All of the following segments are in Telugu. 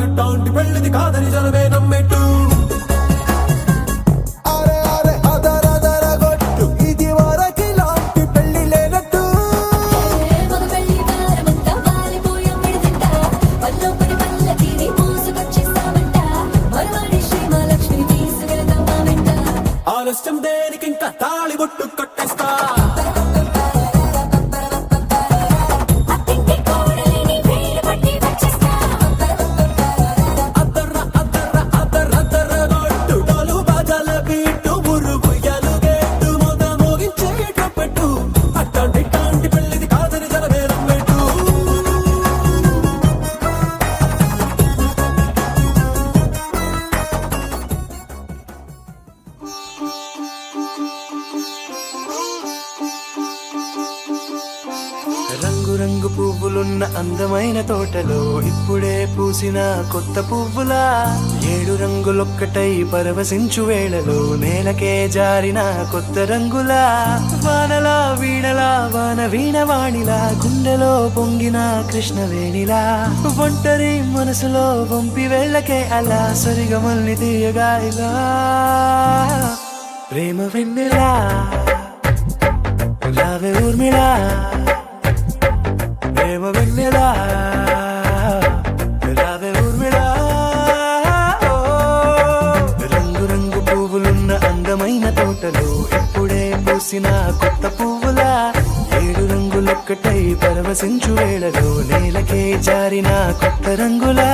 అట్టాంటి పెళ్ళిది కాదని జనమే నమ్మెట్టు అరే అరే అదర గొట్టు ఇది వరకి లాంటి పెళ్లి లేనట్టు మగ పెళ్లి వారమంతా వాలిపోయాం విడిదింట పల్లోపడి పల్లకిని మోసుకొచ్చేస్తామంట మరవాడి శ్రీమహాలక్ష్మి తీసుకెళ్తాం మా వెంట ఆలస్యం దేనికింకా తాళి బొట్టు కట్టేస్తా అత్తింటి కోడలిని వేలు పట్టి వచ్చేస్తా అద్దర గొట్టు డోలు బాజాల బీటు మురుగు ఎలుగేట్టు మొద మోగించేటట్టు అట్టాంటి పెళ్ళిది కాదని జనమే నమ్మెట్టు రంగు రంగు పువ్వులున్న అందమైన తోటలో ఇప్పుడే పూసిన కొత్త పువ్వులా 7 రంగులొక్కటై పరవశించు వేళలో నేలకే జారిన కొత్త రంగులా వానలా వీణలా వాన వీణవాణిలా గుండెలో పొంగిన కృష్ణవేణిలా ఒంటరి మనసులో వంపి వెళ్ళకే అలా సరిగమల్ని తీయగా ఇలా ప్రేమ వెన్నెలా రావే ఊర్మిళా ప్రేమ వెన్నెలా రావే ఊర్మిళా రంగు రంగు పువ్వులున్న అందమైన తోటలో ఇప్పుడే పూసిన కొత్త పువ్వులా 7 రంగులొక్కటై పరవశించు వేళలో నేలకే జారిన కొత్త రంగులా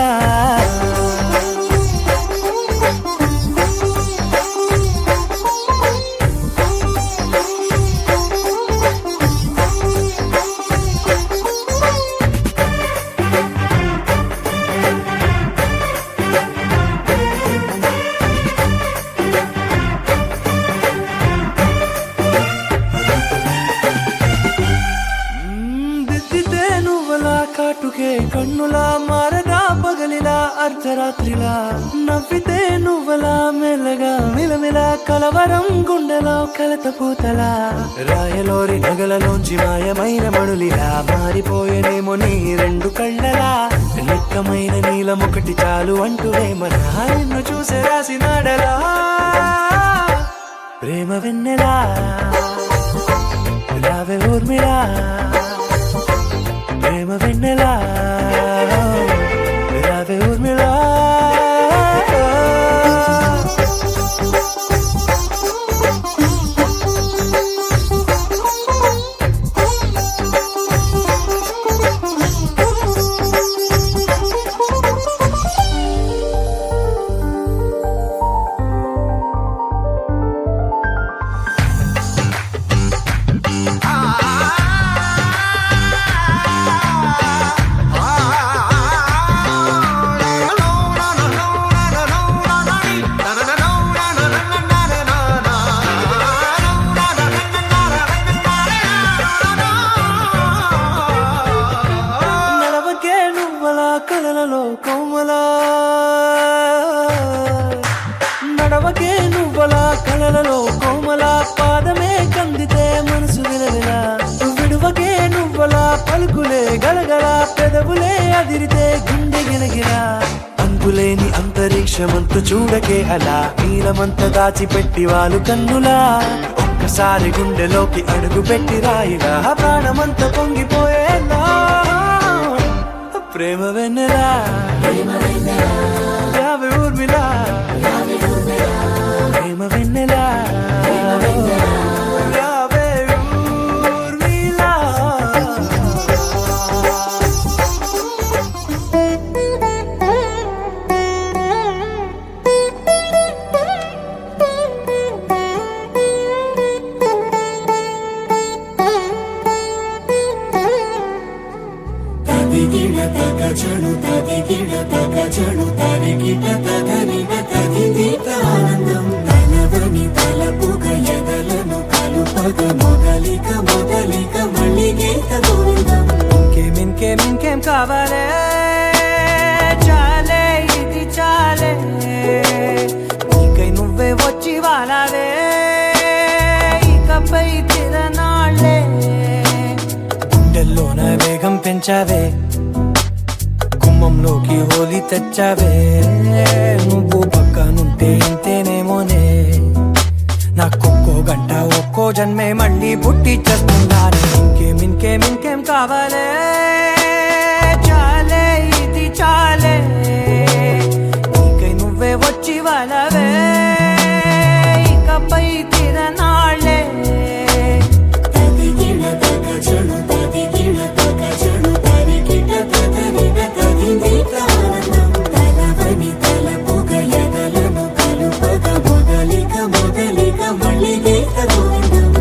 దిద్దితే నువ్వలా కాటుకే కన్నులా మారగా పగలిలా అర్ధరాత్రిలా నవ్వితే నువ్వలా మెల్లగా మిలమిలా కలవరం గుండెలో కలత పూతలా రాయలోరి నగలలోంచి మాయమైన మణులిలా మారిపోయేనేమో నీ 2 కళ్ళలా నిక్కమైన నీలమొకటి చాలు అంటూ వేమనా నిన్ను చూసే రాసినాడలా ప్రేమ వెన్నెలా రావే ఊర్మిళా ప్రేమ వెన్నెలా రావే ఊర్మిళా నడవకే నువ్వలా కలలలో కోమలా నడవకే నువ్వలా కలలలో కోమలా పాదమే కందితే మనసు విలవిలా విడువకే నువ్వలా పలుకులే గలగల పెదవులే అదిరితే గుండె గిలగిలా అంతులేని అంతరిక్షమంతు చూడకే అలా నీలమంత దాచిపెట్టి వాళ్ళు కన్నులా ఒక్కసారి గుండెలోకి అడుగు పెట్టి రాయిలా ప్రాణమంత పొంగిపోయేలా ప్రేమ వెన్నెలా రావే ఊర్మిళా ప్రేమ వెన్నెలా రావే ఊర్మిళా తదిగిడ తగచడు తదిగిడ తగచడు తరిగిట తగనిట తదిదీత ఆనందం తనవని తలపుగ ఎదలను కలుపగ మొదలిక మళ్ళీ గీత గోవిందం ఇంకేం కావాలే చాలే ఇది చాలే నీకై నువ్వే వచ్చి వాలాలే ఇకపై తిరనాళ్ళే గుండెల్లోన వేగం పెంచావే గుమ్మం గుమ్మంలోకి హోలీ తెచ్చావే నువ్వు పక్కనుంటే ఇంతేనేమోనే నాకొక్కో గంట ఒక్కో జన్మే మళ్ళీ పుట్టి చేస్తున్నాను ఇంకేం కావాలే చాలే ఇది చాలే నీకై నువ్వే వచ్చి వాళ్ళవే ఇకపై తిరనాళ్ళే తదిగిన తగజను తదిగిన తగజను తరిగిన తదరిన తదిందిత ఆనందం తలవని తలపుగ ఎదలను కలుపగ మొదలిక మళ్ళీగీత గోవిందం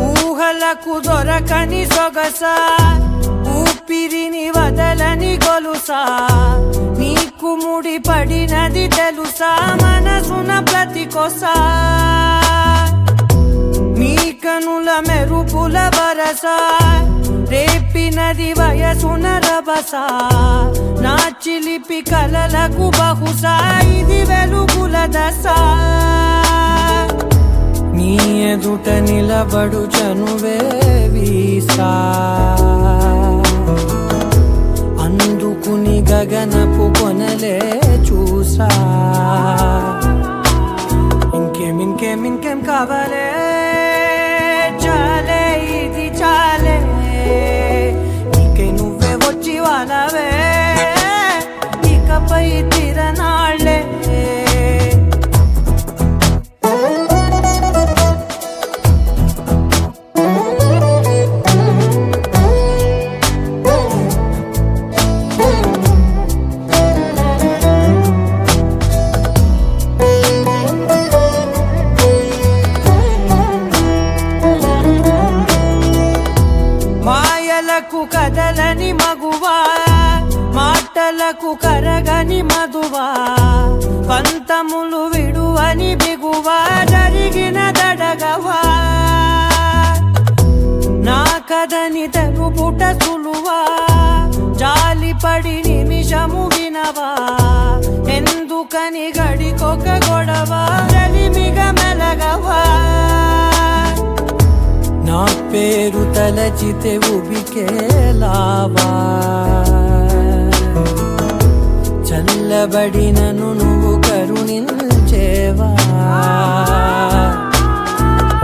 ఊహలకు దొరకని సొగస ఊపిరిని వదలని గొలుసా నీకు ముడి పడినది తెలుసా మనసున ప్రతి కొసా నీ కనుల మెరుపుల వరస రేపినది వయసున రభస నా చిలిపి కలలకు బహుశా ఇది వెలుగుల దశ నీ ఎదుట నిలబడు చనువే వీసా అందుకుని గగనపు కొనలే చూసా ఇంకేం కావాలే చాలే ఇది చాలే నీకై నువ్వే వచ్చి వాళ్ళవే ఇకపై తిరనాళ్ళే మాయలకు కదలని మగువా మాటలకు కరగని మధువా పంతములు విడువని బిగువా జరిగిన దడగవా నా కథని తెలుపుట సులువా జాలిపడి నిమిషము వినవా ఎందుకని గడికొక గొడవ రలిమిగ మెలగవా నా పేరు తలచితే ఉబికేలావా చల్లబడినను నువ్వు కరుణించేవా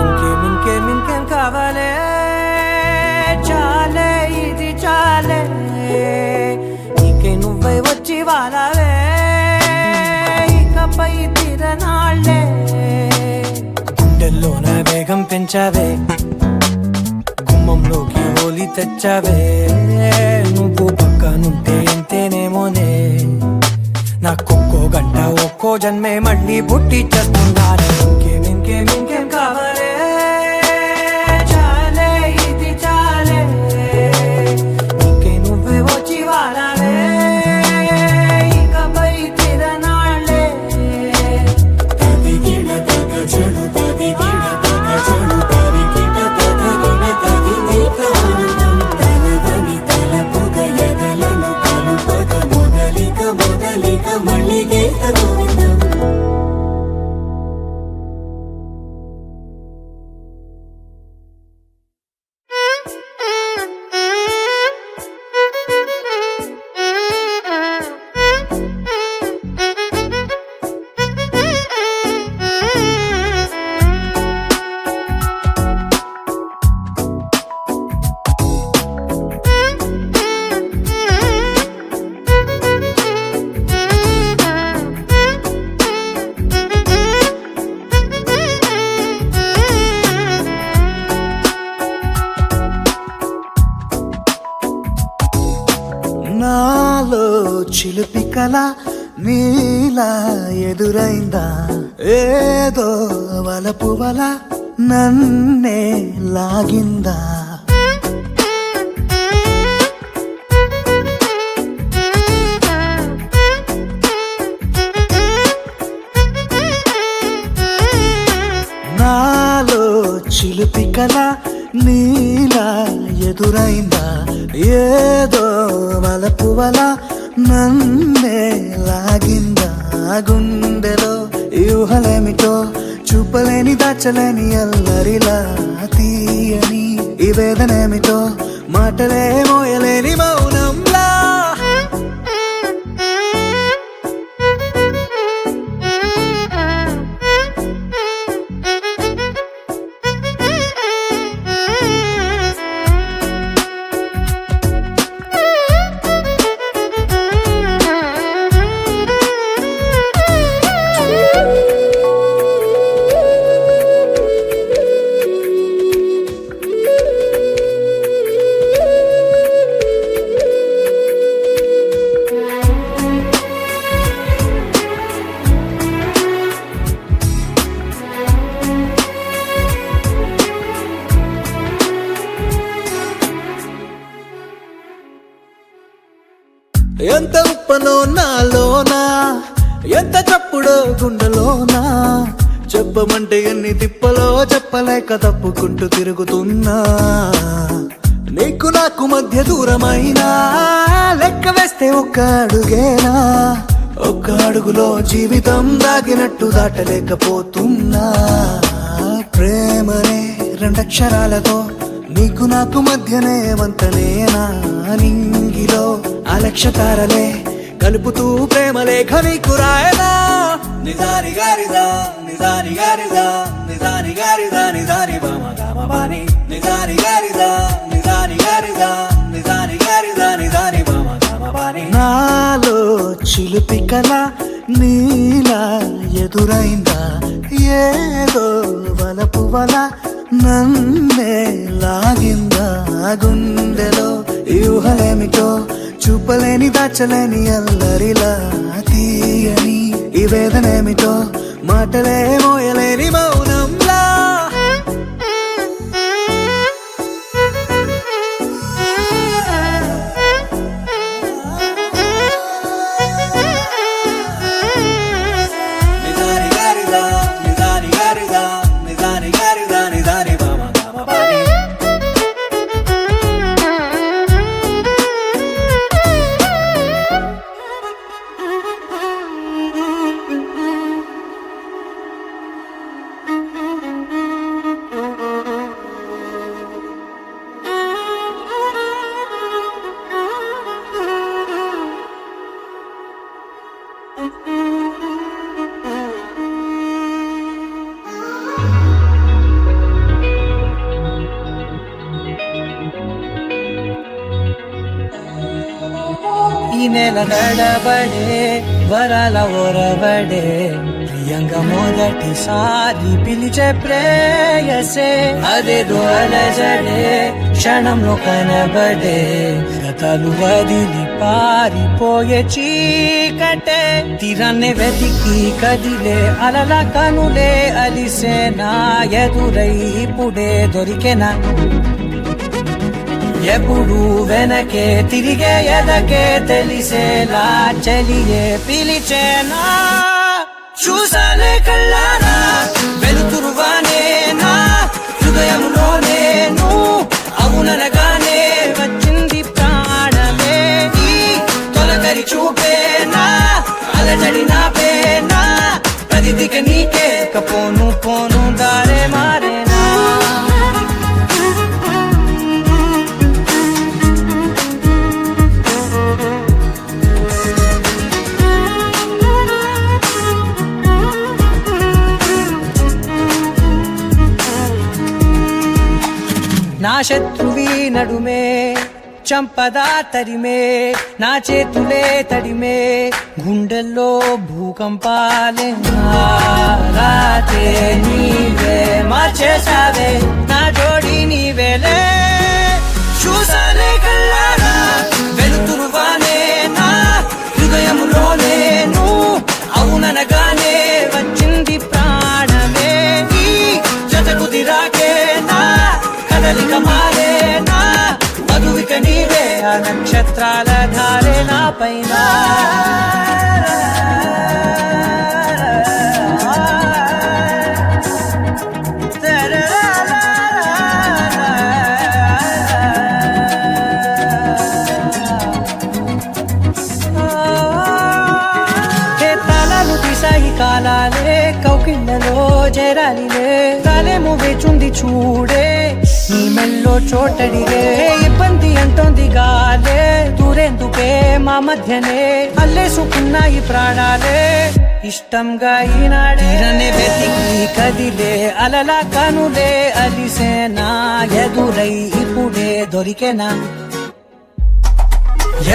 ఇంకేం కావాలే చాలే ఇది చాలే నీకై నువ్వై వచ్చి వాళ్ళవే ఇకపై తిరనాళ్ళే గుండెల్లోన వేగం పెంచావే గుమ్మంలోకి హోలీ తెచ్చావే నువ్వు పక్కనుంటే ఇంతేనేమోనే నాకొక్కో గంట ఒక్కో జన్మే మళ్ళీ పుట్టి చేస్తున్నాను ఇంకేం కావాలే చాలే ఇది చాలే నీకై నువ్వే వచ్చి వాళ్ళవే ఇకపై తిరనాళ్ళే తదిగిన తగజను తదిగిన తగజను తరిగిన తదరిన తదిందిత ఆనందం తలవని తలపుగ ఎదలను కలుపగ మొదలిక మళ్ళీగీత గోవిందం నాలో చిలిపి కల నీలా ఎదురైందా ఏదో వలపు వల నన్నే లాగిందా నాలో చిలిపి కల నీలా ఎదురైందా ఏదో వలపు వల నన్నే లాగిందా గుండెలో ఊహలేమిటో చూపలేని దాచలేని అల్లరిలా తీయని ఈ వేదనేమిటో మాటలే మోయలేని మౌనంలా ఎంత ఉప్పనో నాలోనా, ఎంత చప్పుడో గుండెలోనా, చెప్పమంటే ఎన్ని తిప్పలో చెప్పలేక తప్పుకుంటూ తిరుగుతున్నా. నీకు నాకు మధ్య దూరమైనా లెక్క వేస్తే ఒక్క అడుగేనా, ఒక్క అడుగులో జీవితం దాగినట్టు దాటలేకపోతున్నా. ప్రేమనే రెండక్షరాలతో నీకు నాకు మధ్యనే వంతనేనా, నింగిలో అలక్షతారలే కలుపుతూ ప్రేమ లేఖ నీకు రాయనా. నిజాని గారిదా నిజాని గారిదా నిజాని గారిదా నిజాని బామ గామ బాని, నిజాని గారిదా నిజాని గారిదా నిజాని గారిదా నిజాని బామ గామ బాని. నాలో చిలిపి కల నీలా ఎదురైందా, ఏదో వలపు వల నన్నే లాగిందా. గుండెలో యూహలేమిటో చూపలేని దాచలేని అల్లరిలా, తీయని ఈ వేదనేమిటో మాటలే మోయలేని మౌనంలా. నిజాని గారిదా నిజాని గారిదా నిజాని గారిదా నిజాని బామ గామ బాని. ఈ నెల నడబడే వరాల ఒరబడే, ప్రియంగా మొదటిసారి పిలిచే ప్రేయసే, అదేదో అలజడే క్షణంలో కనబడే, గతాలు వదిలి పారిపోయే చీకటే, తీరాన్నే వెతికి కదిలే అలల కనులే అలిసే, నా ఎదురై ఇప్పుడే దొరికెనా. ఎప్పుడు వెనకే తిరిగే ఎదకే తెలిసేలా చెలియే పిలిచేనా. చూసాలే కళ్ళారా వెలుతురువానే నా హృదయంలో నేను, అవుననగానే వచ్చింది ప్రాణమే. ఈ తొలకరి చూపేనా అలజడి నాపేనా, ప్రతిదిక నీకే పోను పోను దారే మారేనా. నా శత్రువి నడుమే చంపదా తరిమే, నా చేతులే తడిమే గుండెల్లో భూకంపాలే. రాతే నీవే మార్చేసావే నా జోడి నీవేలే. చూసాలే కళ్ళారా వెలుతురువానే నా హృదయంలో నేను, అవుననగానే వచ్చింది ప్రాణమే. ఈ జతకు దిరాకే నా కదలిక మారేనా, మధువిక నీవే ఆ నక్షత్రాల ధారే నా పైన. తాళాలు తీసాయి కాలాలే కౌకిళ్ళలో చేరాలిలే, కాలేమో వేచుంది చూడే నీ మెల్లో చోటడిగే. ఇబ్బంది అంటోంది గాలే దూరేందుకే మా మధ్యనే, అల్లేసుకున్నాయి ప్రాణాలే ఇష్టంగా ఈనాడే. వెతికి కదిలే అలల కనులే అలిసేనా, ఎదురై ఇప్పుడే దొరికెనా.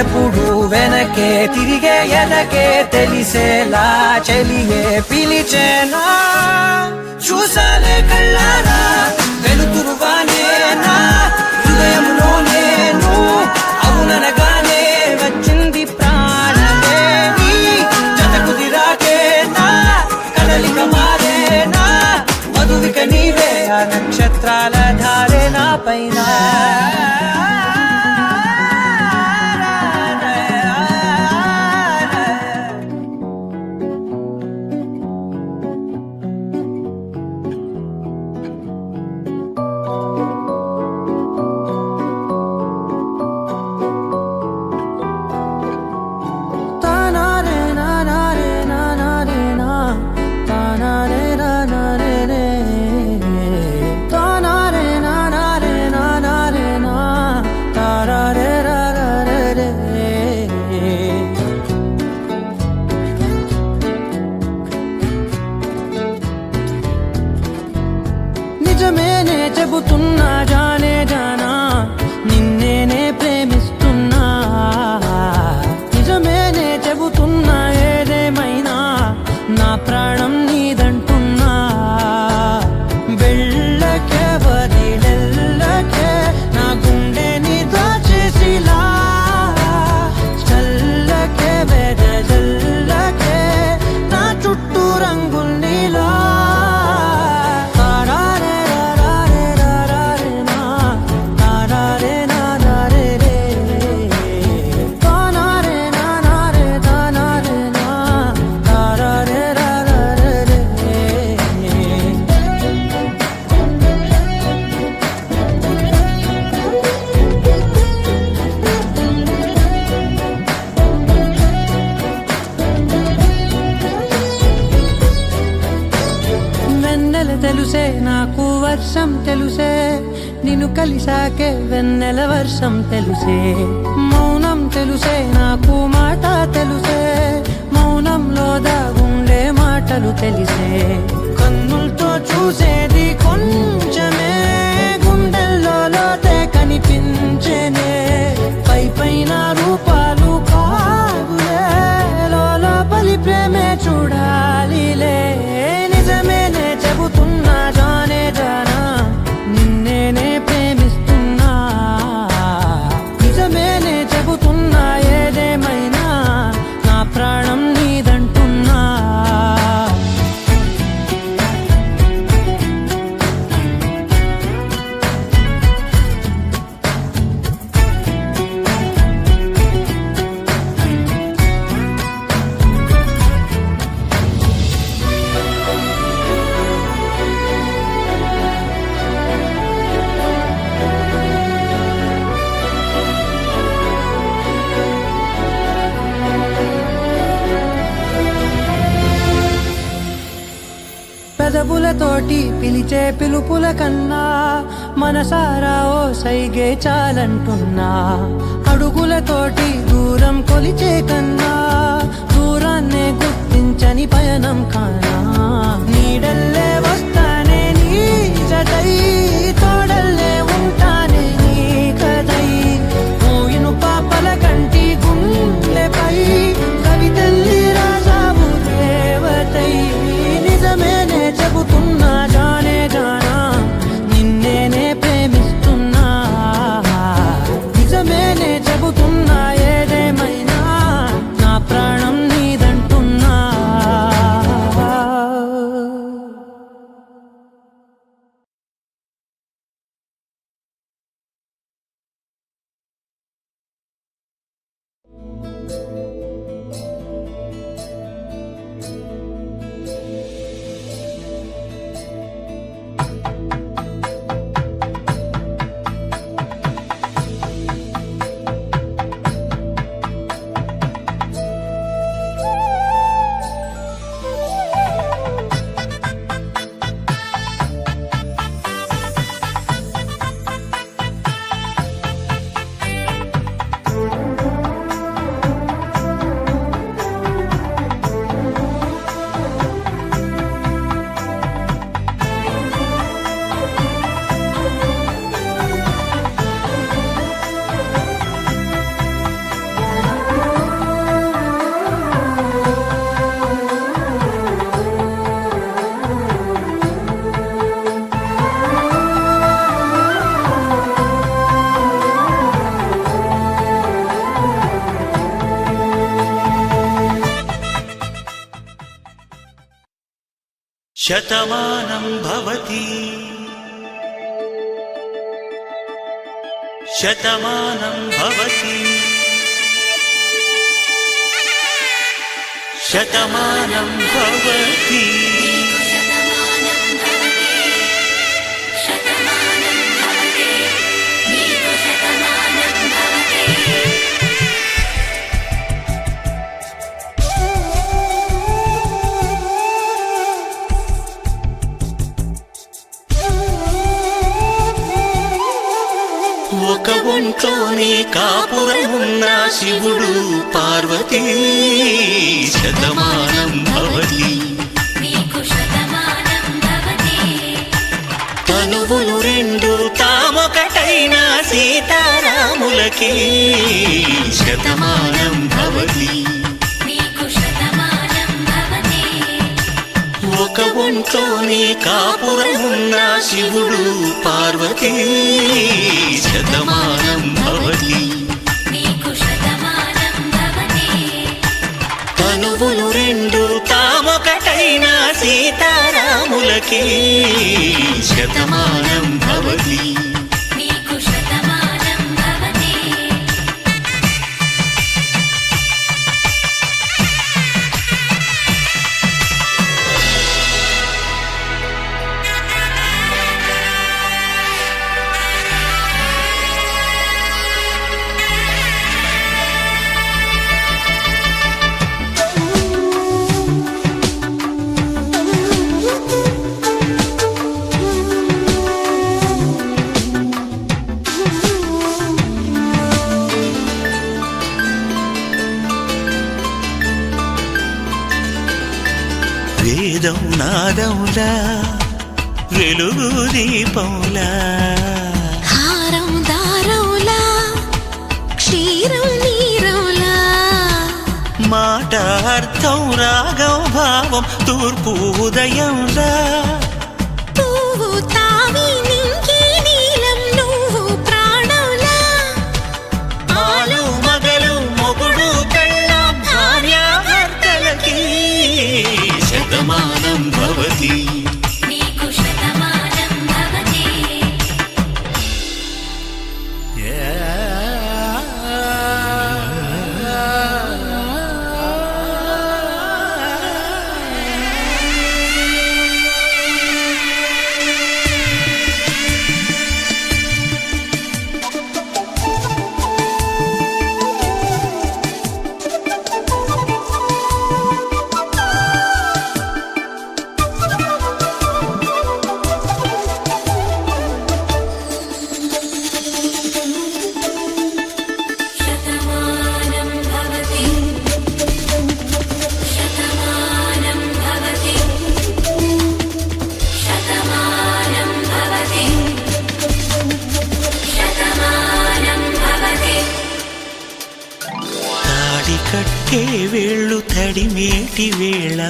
ఎప్పుడు వెనకే తిరిగే ఎదకే తెలిసేలా చెలియే పిలిచేనా. చూసాలే కళ్ళారా వెలుతురువానే నా హృదయంలో నేను, అవుననగానే వచ్చింది ప్రాణమే. ఈ జతకు దిరాకే నా కదలిక మారేనా, మధువిక నీవే ఆ నక్షత్రాల ధారే నా పైన. చెబుతున్నా జానే జానా నిన్నేనే ప్రేమిస్తున్నా నిజమేనే చెబుతున్నా ఏదేమైనా నా ప్రాణం నీదంటున్నా వెళ్ళకే వదిలెల్లకే నా గుండెని దాచేసిలా చల్లకే వెదజల్లకే నా చుట్టూ రంగుల్నిలా తెలుసే నాకు వర్షం తెలుసే నిన్ను కలిసాకే వెన్నెల వర్షం తెలుసే మౌనం తెలుసే నాకు మాట తెలుసే మౌనంలో దాగుండే మాటలు తెలిసే కన్నులతో చూసేది కొంచెమే గుండెల్లో లోతే కనిపించేనే పై పైన రూపాలు కావులే లోపలి ప్రేమే చూడాలిలే నిజమేనే చెబుతున్నా జానే జానా నిన్నేనే ప్రేమిస్తున్నా నిజమేనే చెబుతున్నా ఏదేమైనా నా ప్రాణం నీదంటున్నా పెదవులతోటి పిలిచే పిలుపుల కన్నా మనసారా ఓ సైగే చాలంటున్నా అడుగులతోటి దూరం కొలిచే కన్నా దూరాన్నే గుర్తించని పయనం కానా నీడల్లే వస్తానే నీ జతై తోడల్లే ఉంటానే నీ కదై మోయిను పాపల కంటి గుండెపై కవితల్లి రాజావు దేవతై నిజమేనే చెబుతున్నా జానే జానా నిన్నేనే ప్రేమిస్తున్నా నిజమేనే చెబుతున్నా ఏదేమైనా నా ప్రాణం నీదంటున్నా శతమానం భవతి శతమానం భవతి శతమానం భవతి ఒక ఒంట్లోనే కాపురమున్న శివుడు పార్వతీ శతమానం భవతి తనువులు రెండు సీతారాములకి శతమానం భవతి. ఒక ఒంట్లోనే కాపురమున్న శివుడు పార్వతీ శతమానం భవతి. తనువులు రెండు తామొకటైన సీతారాములకి శతమానం భవతి. వేదం నాదములా వెలుగు దీపంలా హారం దారంలా క్షీరం నీరంలా మాట అర్థం రాగం భావం తూర్పు ఉదయంలా పువ్వు తావి నింగి నీలం నువ్వు ప్రాణంలా ఆలు మగలు మొగుడు కళ్ళ భార్యాభర్తలకి శతమానం భవతి. కట్టే వేళ్ళు తడిమేటి వేళ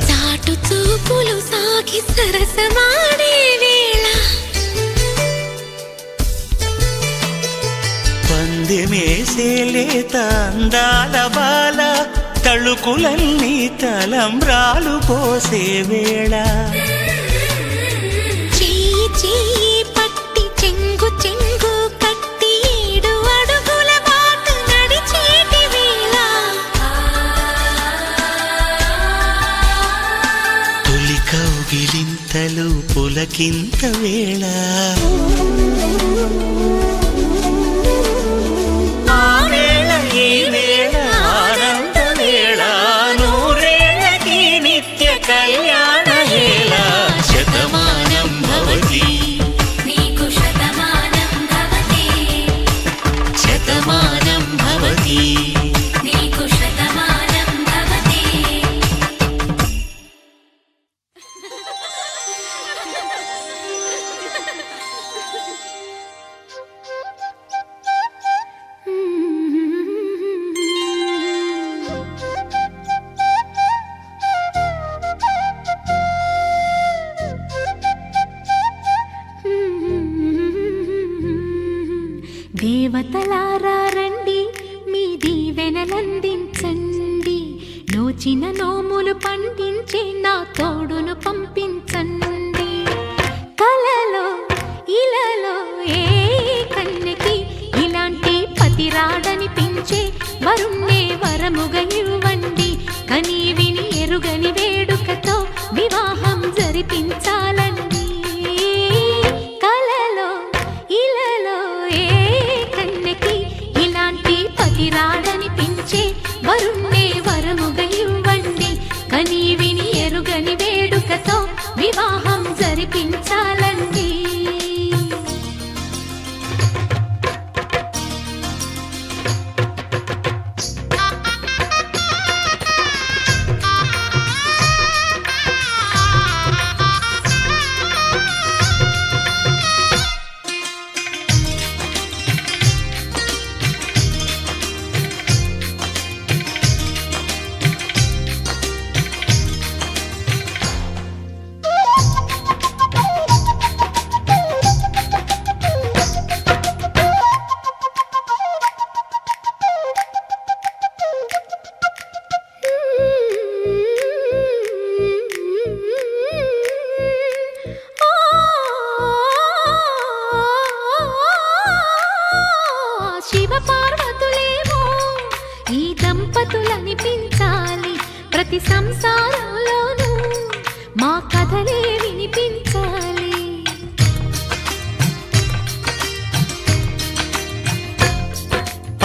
చాటు చూపులు సాగి సరసమాడే వేళ పందెమేసేలేత అందాల బాల తళుకులన్నీ తలంబ్రాలు పోసే వేళ చెయ్యి చెయ్యి పట్టి చెంగు చెంగు కట్టి 7 అడుగుల బాటు నడిచేటి వేళ తొలి కౌగిలింతలు పులకింత వేళ కళ్యాణ హేళ శతమానం భవతి. నీకు శతమానం భవతి. శతమానం భవతి. నీకు శతమానం భవతి. దేవతలారా రండి మీ దీవెనలందించండి నోచిన నోములు పండించే నా తోడును పంపించండి కలలో ఇలలో ఏ కన్నెకి ఇలాంటి పతి రాడనిపించే వరుణ్ణే వరముగా ఇవ్వండి కని విని ఎరుగని వేడుకతో వివాహం జరిపించాలండి కలలో ఇలలో ఏ ఇలాంటి పతి రాడనిపించే వరుణ్ణే వరముగా ఇవ్వండి కని విని ఎరుగని వేడుకతో వివాహం జరిపించాలండి ప్రతి సంసారంలోనూ మా కథలే వినిపించాలి.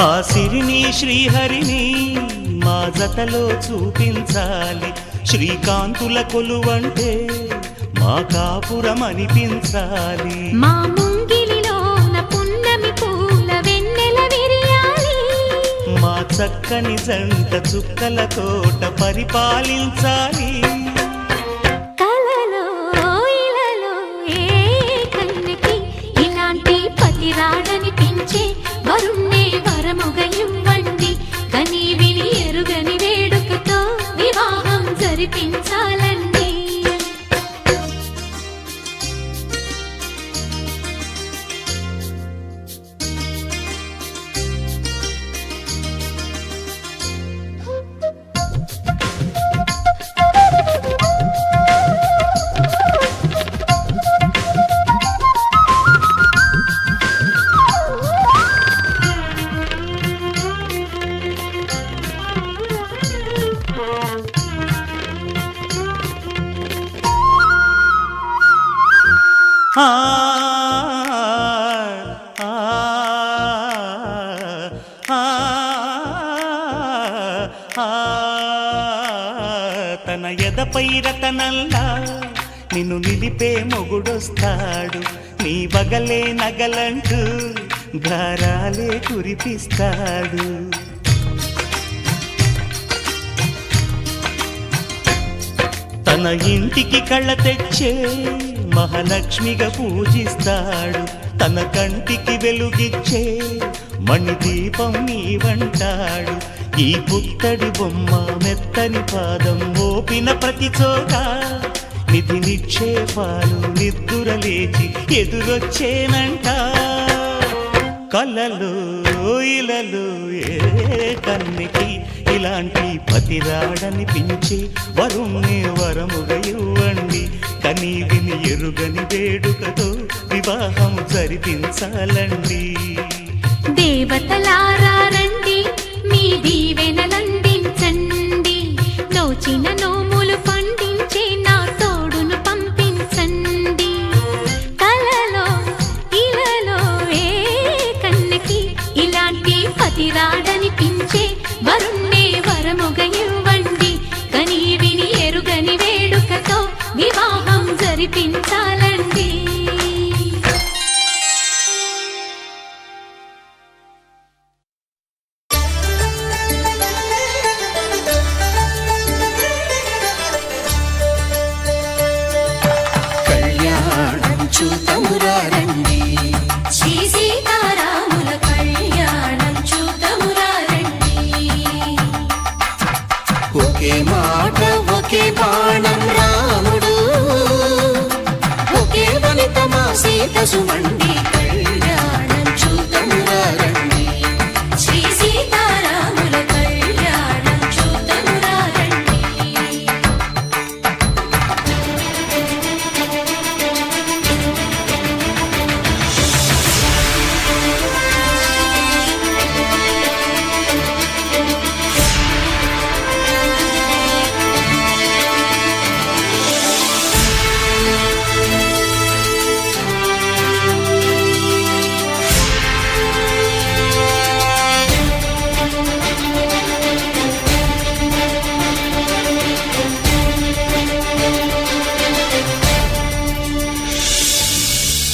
ఆ సిరిని శ్రీహరిని మా జతలో చూపించాలి. శ్రీకాంతుల కొలువంటే మా కాపురం అనిపించాలి. మా ముంగిలిలోన పున్నమి పూల వెన్నెల విరియాలి. మా చక్కని జంట చుక్కల తోట పరిపాలించాలి. కలలో ఇలలో ఏ కన్నెకి ఇలాంటి పతి రాడనిపించే వరుణ్ణే వరముగా ఇవ్వండి. కని విని ఎరుగని వేడుకతో వివాహం జరిపించాలండి. ఆ ఆ ఆ తన ఎదపై రతనల్లా నిన్ను నిలిపే మొగుడొస్తాడు. నీ బగలే నగలంటూ గారాలే కురిపిస్తాడు. తన ఇంటికి కళ్ళ తెచ్చే మహాలక్ష్మిగా పూజిస్తాడు. తన కంటికి వెలుగిచ్చే మణిదీపం నీవంటాడు. ఈ పుత్తడి బొమ్మ మెత్తని పాదం మోపిన ప్రతి చోట నిధి నిక్షేపాలు నిద్దురలేచి ఎదురొచ్చేనంట. కలలో ఇలలో ఏ కన్నెకి ఇలాంటి పతి రాడనిపించి వరుణ్ణి వరముగా ఇవ్వండి. కని విని ఎరుగని వేడుకతో వివాహం జరిపించాలండి. దేవతలారా రండి, మీ దీవెనలందించండి. నోచిన నోములు పండించే నా తోడును పంపించండి. కలలో ఇలలో ఏ కన్నెకి ఇలాంటి పతి రాడనిపించే వరుణ్ణే వరముగా ఇవ్వండి. కని విని ఎరుగని వేడుకతో వివాహం జరిపించాలండి. కళ్యాణం చూతమురారండి, శ్రీ సీతారాముల కళ్యాణం చూతమురారండి. ఒకే మాట ఒకే బాణం రాముడు, ఒకే వనిత మా సీత సుమండి. కళ్యాణం చూతమురారండి, శ్రీ సీతారాముల కళ్యాణం చూతమురారండి.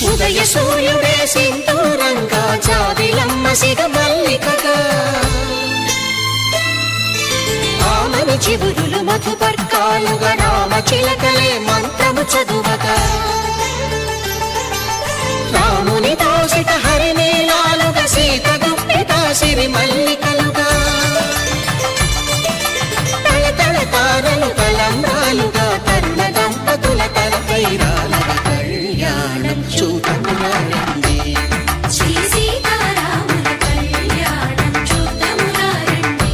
ఉదయ సూర్యుడే సింధూరంగా జాబిలమ్మ సిగ మల్లికగా, ఆమని చివురులు మధుపర్కాలుగా రామ చిలకలే మంత్రము చదువగా, రాముని దోసిట హరినీలాలుగా సీత గుప్పిట సిరి మల్లికలుగా, తల తల తారలు తలంబ్రాలుగా తరుణ దంపతుల తలపైరాలుగా కళ్యాణం చూతమురారండి. శ్రీ సీతారాముల కళ్యాణం చూతమురారండి.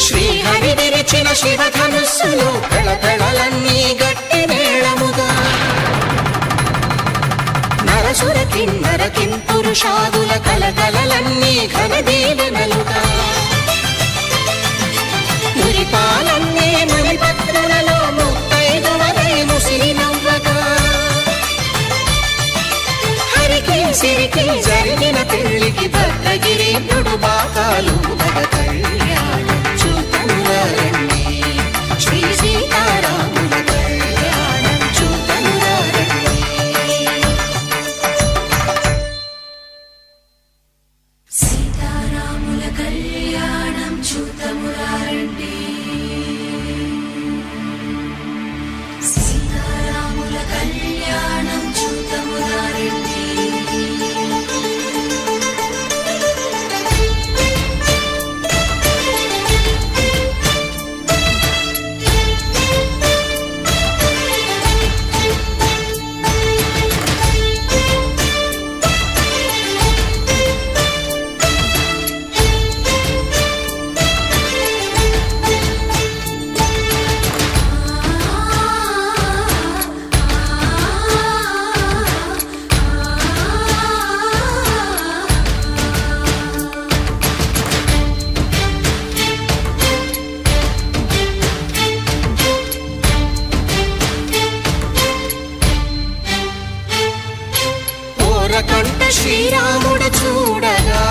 శ్రీహరి విరిచిన శివధనుస్సులు పెళపెళలన్నీ గట్టి మేళముగా నరసుర కిన్నర కింపురుషాదుల కలకలలన్నీ ఘన దీవెనలుగా మురిపాలన్నీ మునిపత్రులలో ముత్తైదువలై ముసిరి నవ్వగా హరికి సిరికి జరిగిన పెళ్లికి భద్రగిరీంద్రుడు బాకాలు భగ కళ్యాణం చూతమురారండి శ్రీ సీతారాముల కళ్యాణం చూతమురారండి సీతారాముల కళ్యాణం చూతమురారండి సీతారాముల కళ్యాణం చూతమురారండి కంట శ్రీరాముడు చూడగా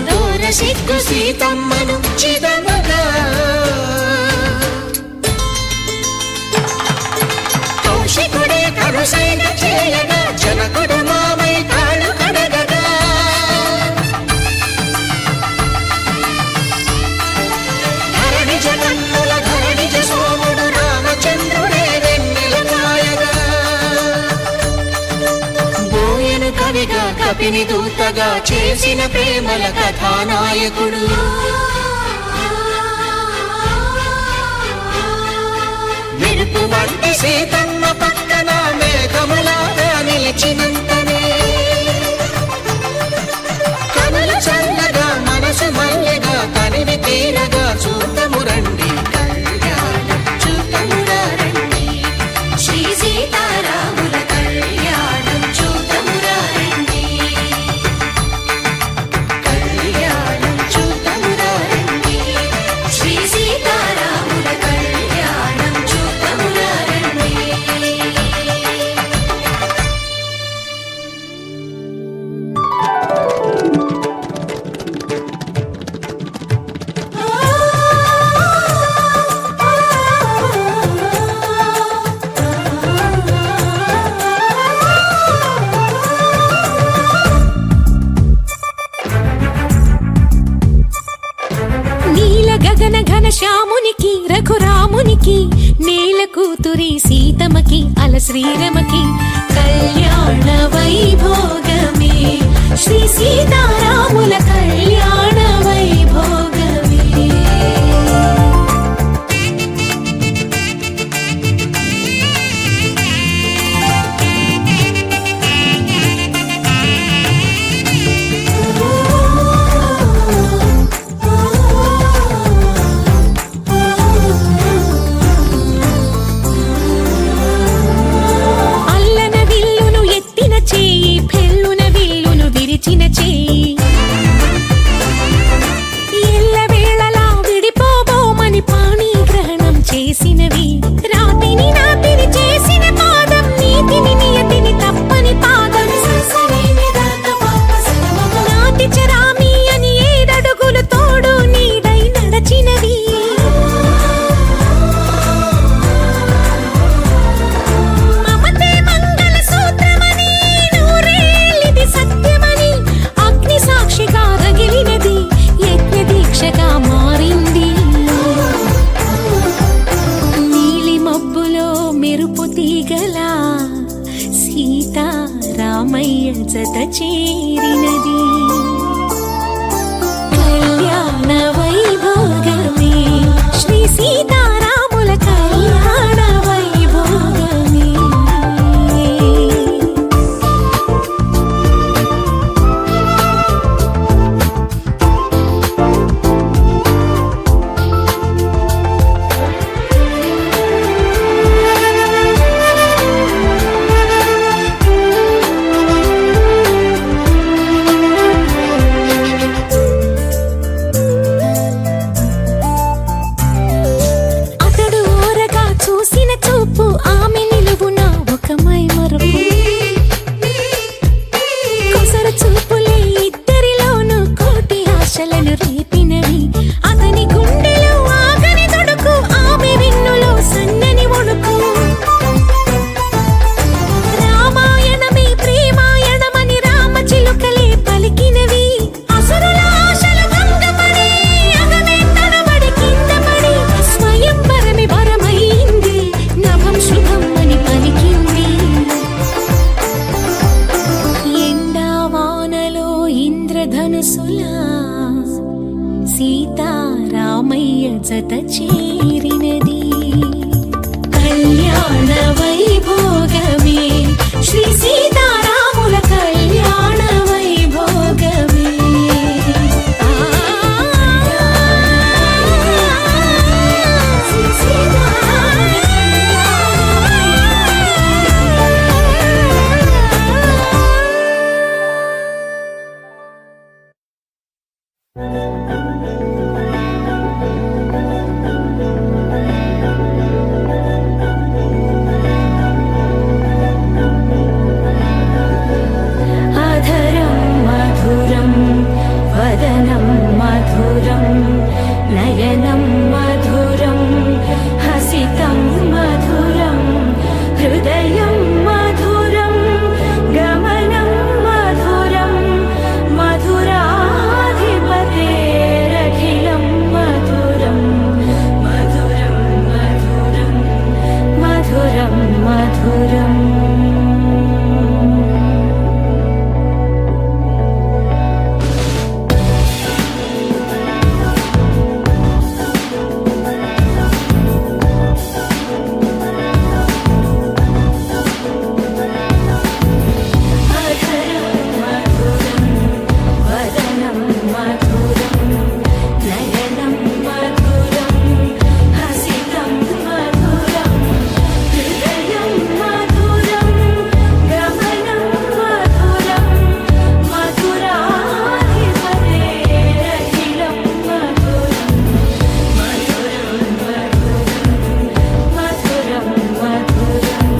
దూర సిగ్గు సీతమ్మను చిదమగా కౌశికుడే కరుసైన చేయగా జనకుడు మామై కాళ్ళు కడగగా ధరణి జగన్నుల ధరణి సోముడు రామచంద్రుడే కవిగా కపిని దూతగా చేసిన ప్రేమల కథానాయకుడు మెరుపు వంటి సీతమ్మ పక్కన మేఘములాగా నిలిచినంతనే కనులు చల్లగా మనసు మల్లెగా తనివి తీరగా చూతమురండి కళ్యాణం చూతమురారండి శ్రీ సీతారాముల కళ్యాణం చూతమురారండి కళ్యాణం చూతమురారండి శ్రీ సీతారాముల కళ్యాణం చూతమురారండి నీల గగన ఘన శ్యామునికి రఘురామునికి నేల కూతురి సీతమకి అల శ్రీరమకి కళ్యాణ వైభోగమే శ్రీ సీతారాముల కళ్యాణ వైభోగమే అల్లన విల్లును ఎత్తిన చేయి పెళ్ళున విల్లును జత చేరినది కళ్యాణ వైభోగమే శ్రీ సీతారాముల కళ్యాణ వైభోగమే అధరం మధురం వదనం మధురం నయనం మధురం హసితం మధురం హృదయం మధురం గమనం మధురం మధురాధిపతేరఖిలం మధురం మధురం మధురం మధురం మధురం అధరం మధురం వదనం మధురం నయనం మధురం హసితం మధురం హృదయం మధురం గమనం మధురం మధురాధిపతేరఖిలం మధురం మధురం మధురం మధురం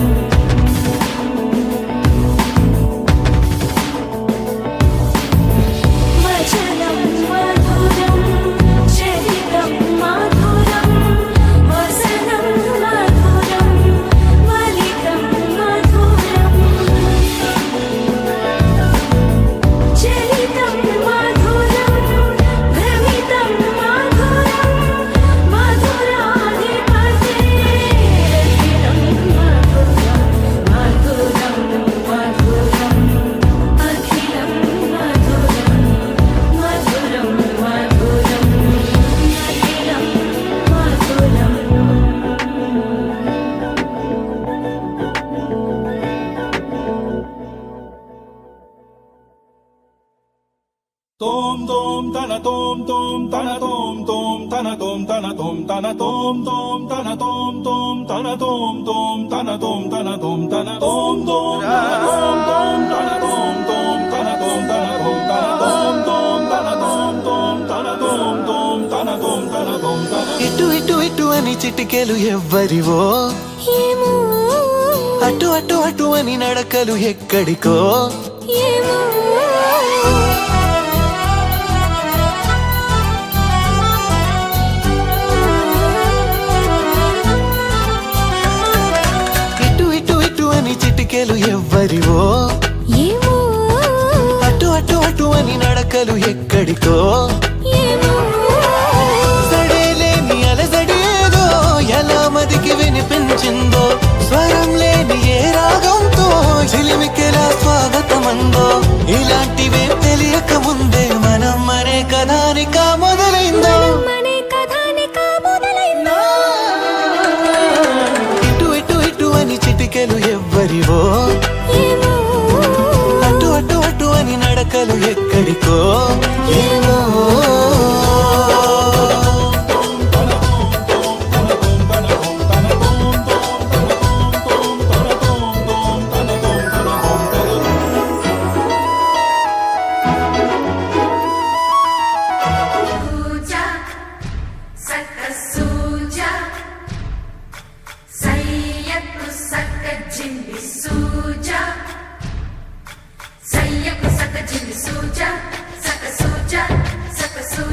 వచనం మధురం చరితం మధురం వసనం మధురం వలితం మధురం చరితం మధురం భ్రమితం మధురం మధురాధిపతేరఖిలం మధురం మధురం మధురం అఖిలం మధురం మధురం మధురం అఖిలం మధురం Tom tom tana tom tom tana tom tom tana tom tana tom tana tom tom tana tom tom tana tom tom tana tom tana tom tana tom tom tana tom tom tana tom tom tana tom tana tom tana tom tom tana tom tom tana tom tom tana tom tana tom tana ఇటు ఇటు ఇటు అని చిటికెలు ఎవ్వరివో ఏమో అటు అటు అటు అని నడకలు ఎక్కడికో ఏమో ఇటు ఇటు ఇటు అని చిటికెలు ఎవ్వరివో ఏమో అటు అటు అటు అని నడకలు ఎక్కడికో ఏమో సడేలేని అలజడేదో ఎలా మదికి వినిపించిందో స్వరం లేని ఏ రాగంతో చిలిమికెలా స్వాగతమందో ఇలాంటివే తెలియక ముందే మనం మరే కథానిక మొదలైందో మనే కథానిక మొదలైందో ఇటు ఇటు ఇటు అని చిటికెలు ఎవ్వరివో ఏమో అటు అటు అటు అని నడకలు ఎక్కడికో ఏమో సూజా సక్క సూజా సయ్యకు సక్క జింబి సూజా సయ్యకు సక్క జింబి సూజా సక్క సూజా సక్క సూజా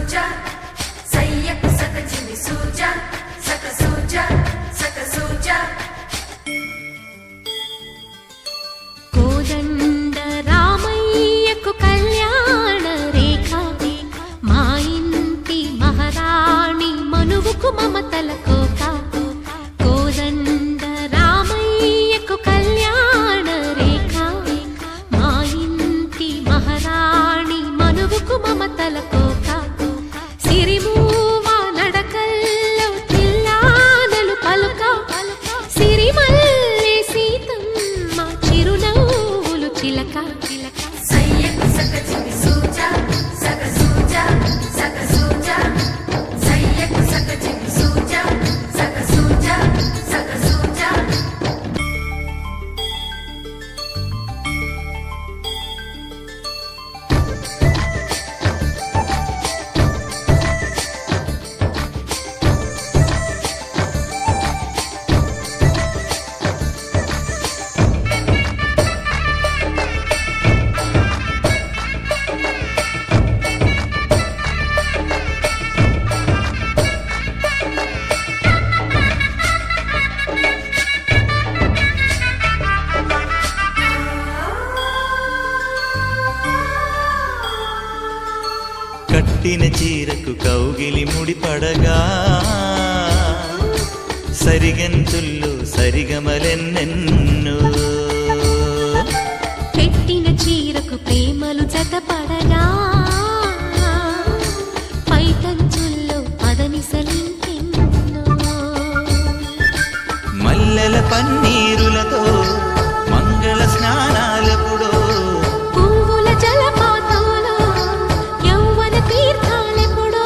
కట్టిన చీరకు కౌగిలి ముడిపడగా సరిగంతుల్లో సరిగమలెన్నెన్నో పెట్టిన చీరకు ప్రేమలు జతపడగా పైకంచుల్లో పదనిసలింకెన్నో మల్లెల పన్నీరులతో మంగళ స్నానాలెప్పుడో పువ్వుల జలపాతంలో యౌవన తీర్థాలెప్పుడో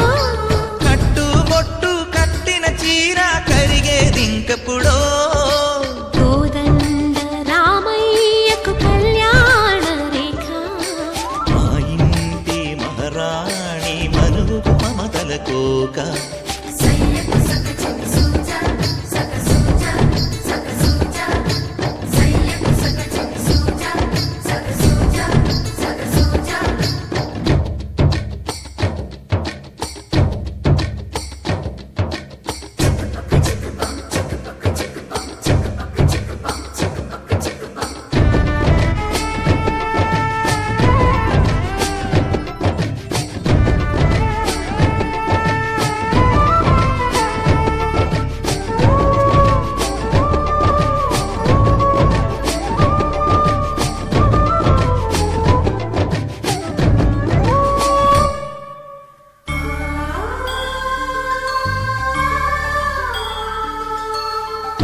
కట్టుబొట్టు కట్టిన చీర కరిగేదింకప్పుడో కోదండ రామయ్యకు కళ్యాణ రేఖ మా ఇంటి మహారాణి మనువు మమతల కోక సయ్యకు సక చింగి సూజా సక సూజా సక సూజా సయ్యకు సక చింగి సూజా సక సూజా సక సూజా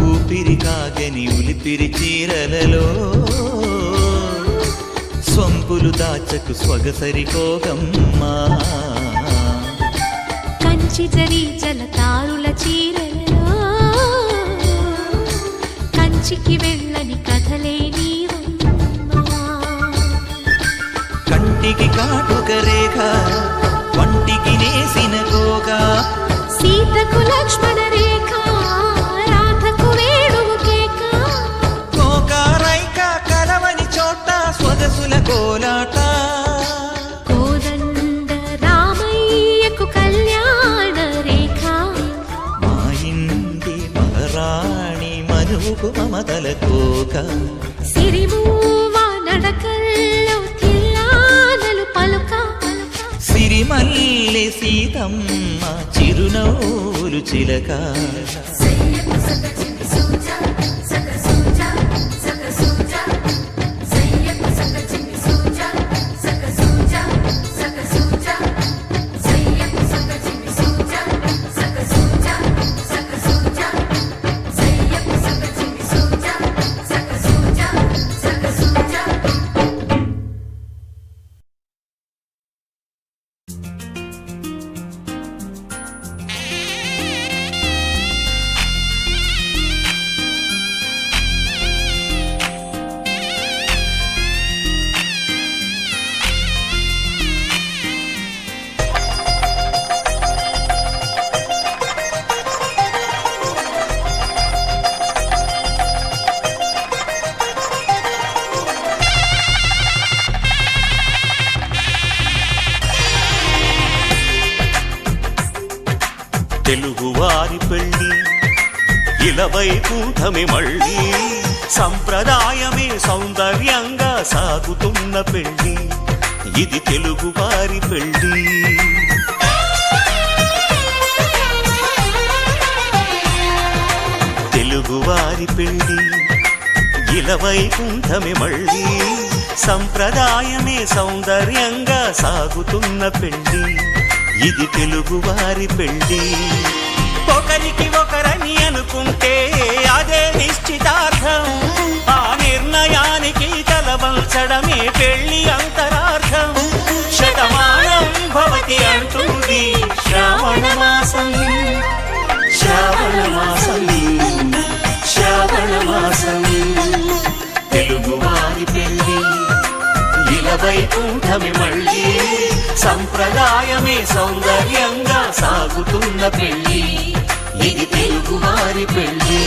ఊపిరి కాగని ఉలిపిరి చీరలలో స్వంపులు దాచకు స్వగసరి కోగమ్మా కంచి జరి జలతారుల చీరలలో కంచికి వెళ్ళని కథలే నీవమ్మా కంటికి కాటుక రేఖ వంటికి నేసిన గోగా సీతకు లక్ష్మణ రేఖ రాధకు వేణువు కేక కోకారైక కలవని చోట స్వగసుల కోలాట కోదండ రామయ్యకు కళ్యాణ రేఖ మా ఇంటి మహారాణి మనువుకు మమతల కోక సిరిమూవ నడకల్లో తిల్లానలు పలుక సిరిమల్లె సీతమ్మ చిరునవ్వులు చిలక సయ్యకు సక చింగి సూజా సక సూజా సక సూజా సయ్యకు సక చింగి సూజా సక సూజా సక సూజా సయ్యకు సక చింగి సూజా సక సూజా సక సూజా సయ్యకు సక చింగి సూజా సక సూజా సక సూజా తెలుగువారి పెళ్ళి ఇలవైకుంఠమి మళ్ళీ సంప్రదాయమే సౌందర్యంగా సాగుతున్న పెళ్ళి ఇది తెలుగువారి పెళ్ళి తెలుగువారి పెళ్ళి ఇలవైకుంఠమి మళ్ళీ సంప్రదాయమే సౌందర్యంగా సాగుతున్న పెళ్ళి ఇది తెలుగువారి పెళ్ళి ఒకరికి ఒకరని అనుకుంటే అదే నిశ్చితార్థం ఆ నిర్ణయానికి తలవంచడమే పెళ్లి అంతరార్థం శతమానం భవతి అంటుంది శ్రావణ మాసం శ్రావణ మాసం శ్రావణ మాసం తెలుగువారి పెళ్ళి ఇలవైకుంఠమి మళ్ళీ సంప్రదాయమే సౌందర్యంగా సాగుతున్న పెళ్ళి ఇది తెలుగువారి పెళ్ళి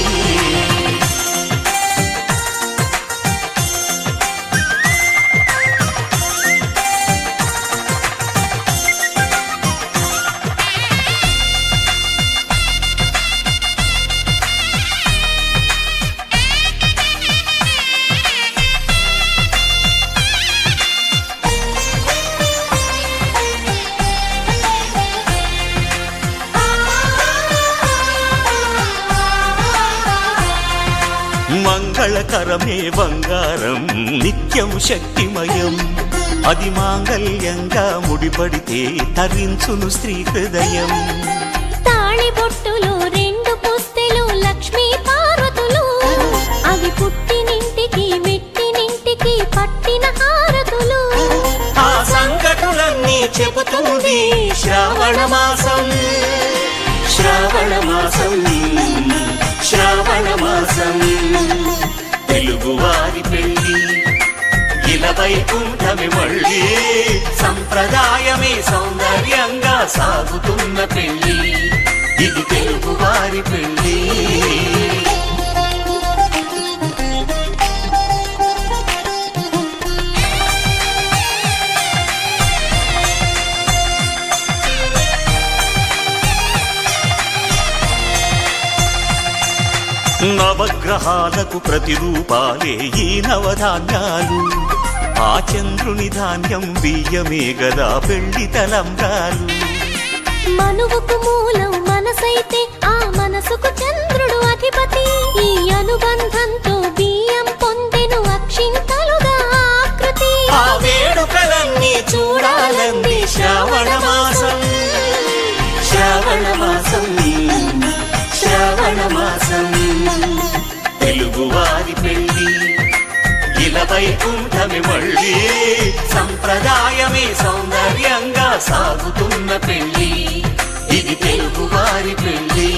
మంగళకరమే బంగారం నిత్యం శక్తిమయం అది మాంగళ్యంగా ముడిపడితే తరించును స్త్రీ హృదయం తాళి బొట్టులు రెండు పుస్తెలు లక్ష్మీ పార్వతులు అవి పుట్టినింటికి మెట్టినింటికి పట్టిన హారతులు ఆ సంగతులన్నీ చెబుతుంది శ్రావణ మాసం శ్రావణ మాసం శ్రావణ మాసం తెలుగువారి పెళ్ళి ఇలా వైకుంఠమి మళ్ళీ సంప్రదాయమే సౌందర్యంగా సాగుతున్న పెళ్ళి ఇది తెలుగువారి పెళ్ళి నవగ్రహాలకు ప్రతిరూపాలే ఈ నవధాన్యాలు ఆ చంద్రుని ధాన్యం బియ్యమే గదా పెళ్లి తలంబ్రాలు మనువుకు మూలం మనసైతే ఆ మనసుకు చంద్రుడు అధిపతి ఈ అనుబంధంతో బియ్యం పొందెను అక్షింతలుగా ఆకృతి ఆ వేడుకలన్నీ చూడాలంది శ్రావణ మాసం శ్రావణ మాసం శ్రావణ మాసం తెలుగువారి పెళ్ళి ఇలా వైకుంఠమి మళ్ళీ సంప్రదాయమే సౌందర్యంగా సాగుతున్న పెళ్ళి ఇది తెలుగువారి పెళ్ళి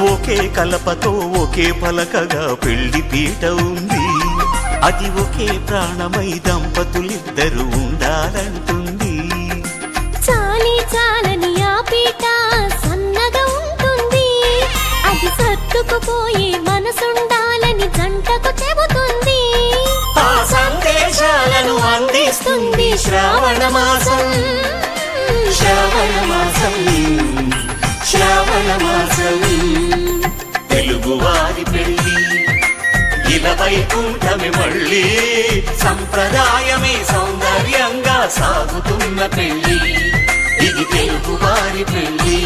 ఒకే కలపతో ఒకే పలకగా పెళ్లి పీట ఉంది అది ఒకే ప్రాణమై దంపతులిద్దరు ఉండాలంటుంది చాలి చాలని ఆ పీట సన్నగా ఉంటుంది అది సర్దుకుపోయే మనసుండాలని జంటకు చెబుతుంది ఆ సందేశాలను అందిస్తుంది శ్రావణ మాసం శ్రావణ మాసం శ్రావణ మాసం తెలుగువారి పెళ్ళి ఇలా వైకుంఠమి మళ్ళీ సంప్రదాయమే సౌందర్యంగా సాగుతున్న పెళ్ళి ఇది తెలుగువారి పెళ్ళి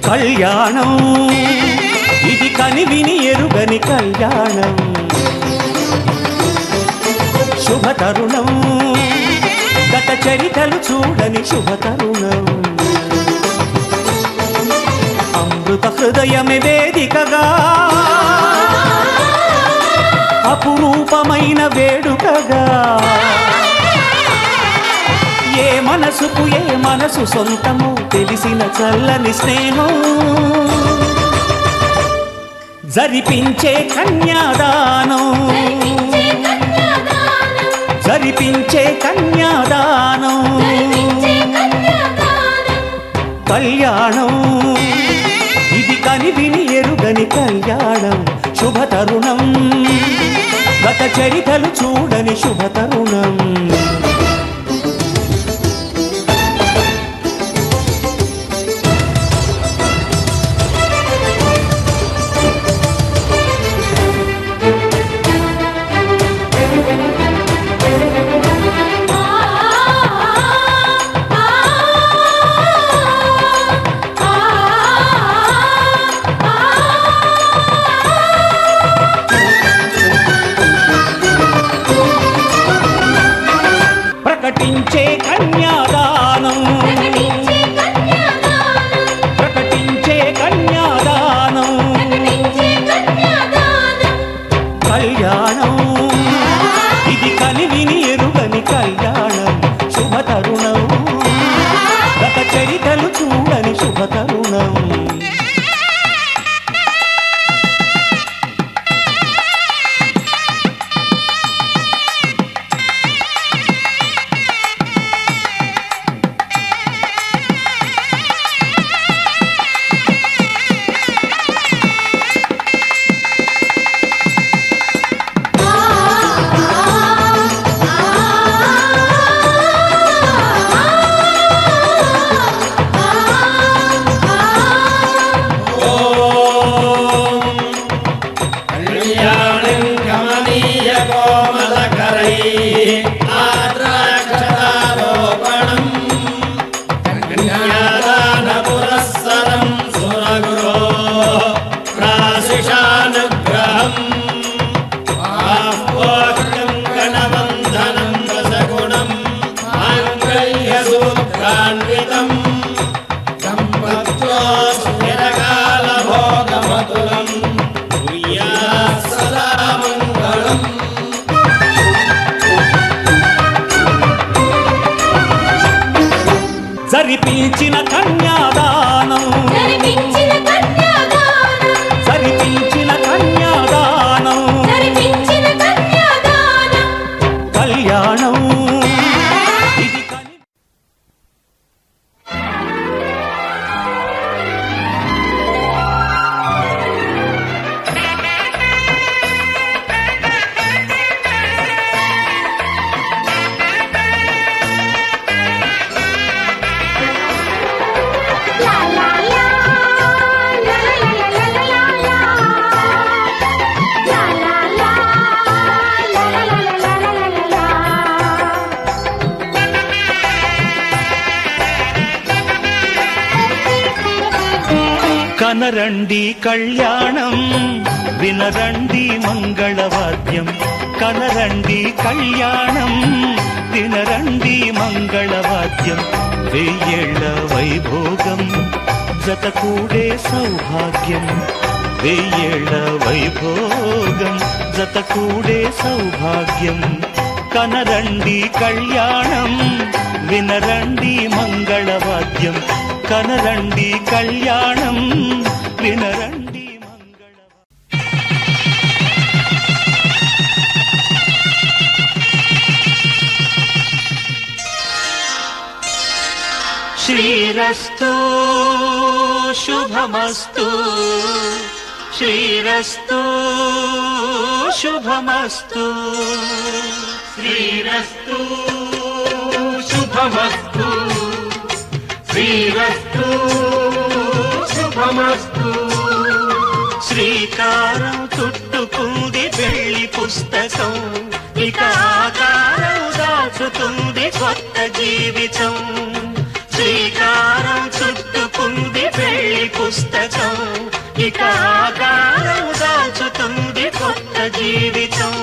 కళ్యాణం ఇది కనివిని ఎరుగని కళ్యాణం శుభతరుణం గత చరితలు చూడని శుభతరుణం అమృత హృదయమే వేదికగా అపురూపమైన వేడుకగా ఏ మనసుకు ఏ మనసు సొంతము తెలిసిన చల్లని స్నేహం జరిపించే కన్యాదానం జరిపించే కన్యాదానం కళ్యాణం ఇది కనివిని ఎరుగని కళ్యాణం శుభతరుణం గత చరితలు చూడని శుభతరుణం ప్రకటించే కన్యాదానం ప్రకటించే కన్యాదానం కళ్యాణం ఇది కనివిని ఎరుగని కళ్యాణం శుభతరుణం గత చరితలు చూడని శుభతరుణం ఆద్రాక్షరారోపణం కన్యాదానపురస్సరం సురగురో ప్రాశిషానుగ్రహం ఆహ్వాక్యం గణవందనం దశగుణం మాంగళ్యసూత్రాన్వితం సంపత్తో స్థిరకాలభోగమతులం కుర్యాత్ సదా మంగళం. జరిపించిన కన్యాదానం జరిపించిన కన్యాదానం జరిపించిన కన్యాదానం జరిపించిన కన్యాదానం కళ్యాణం ఇది కని లా లా లా లా లా లా లా లా లా లా లా లా లా లా కనరండి కళ్యాణం వినరండి మంగళవాద్యం కనరండి కళ్యాణం వినరండి మంగళవాద్యం వెయ్యేళ్ల వైభోగం జతకూడే సౌభాగ్యం వెయ్యేళ్ల వైభోగం జతకూడే సౌభాగ్యం కనరండి కళ్యాణం వినరండి మంగళవాద్యం కనరండి కళ్యాణం వినరండి మంగళవాద్యం శ్రీరస్తు శుభమస్తు శ్రీరస్తు శుభమస్తు శ్రీరస్తు శుభమస్తు శ్రీరస్తు శుభమస్తు. శ్రీకారం చుట్టుకుంది పెళ్లి పుస్తకం ఇక ఆకారం దాచుతుంది కొత్త జీవితం శ్రీకారం చుట్టుకుంది పెళ్లి పుస్తకం ఇక ఆకారం దాచుతుంది కొత్త జీవితం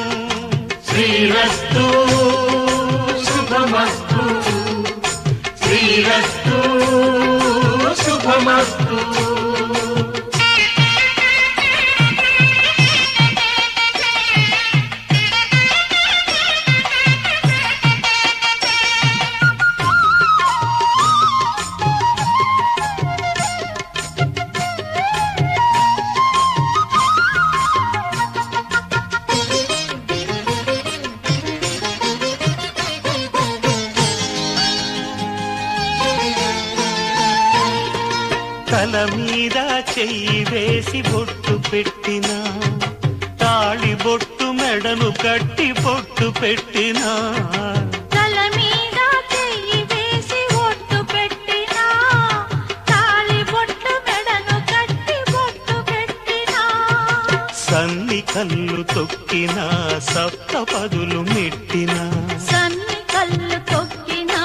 శ్రీరస్తు శుభమస్తు శ్రీరస్తు శుభమస్తు. తల మీద చెయ్యి వేసి బొట్టు పెట్టినా తాళి బొట్టు మెడను కట్టి బొట్టు పెట్టినా తల మీద చెయ్యి వేసి ఒట్టు పెట్టినా తాళి బొట్టు మెడను కట్టి బొట్టు పెట్టినా సన్ని కళ్ళు తొక్కినా సప్త పదులు మెట్టినా సన్ని కళ్ళు తొక్కినా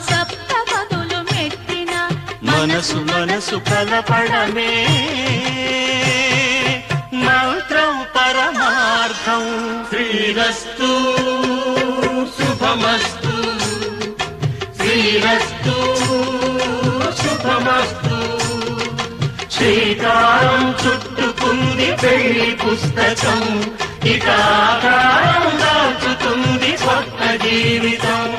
సప్త పదులు మెట్టినా మనసు మనసు కలపడమే మంత్రం పరమార్థం శ్రీరస్తు శుభమస్తు శ్రీరస్తు శుభమస్తు. శ్రీకారం చుట్టుకుంది పెళ్లి పుస్తకం ఇక ఆకారం దాచుతుంది కొత్త జీవితం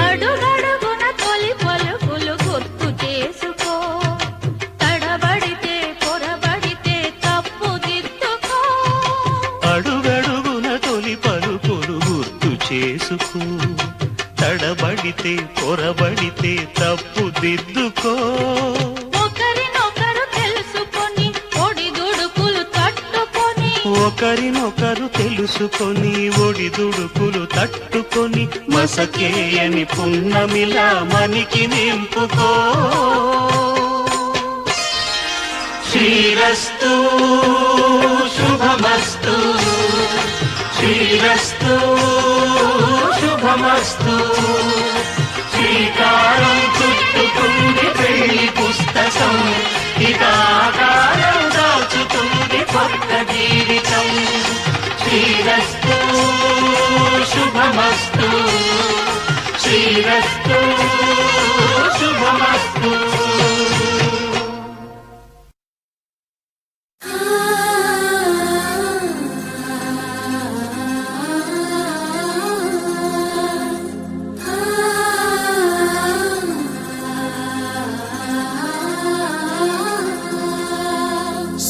అడుగడుగున తడబడితే పొరబడితే తప్పు దిద్దుకో. ఒకరినొకరు తెలుసుకొని ఒడిదుడుకులు తట్టుకొని ఒకరినొకరు తెలుసుకొని ఒడిదుడుకులు తట్టుకొని మసకేయని పున్నమిలా మనికి నింపుకో. శ్రీరస్తు శుభమస్తు శ్రీరస్తు శుభమస్తు. శ్రీకారం చుట్టుకుంది పెళ్లి పుస్తకం, ఇక ఆకారం దాచుతుంది కొత్త జీవితం. శ్రీరస్తు శుభమస్తు శ్రీరస్తు శుభమస్తు.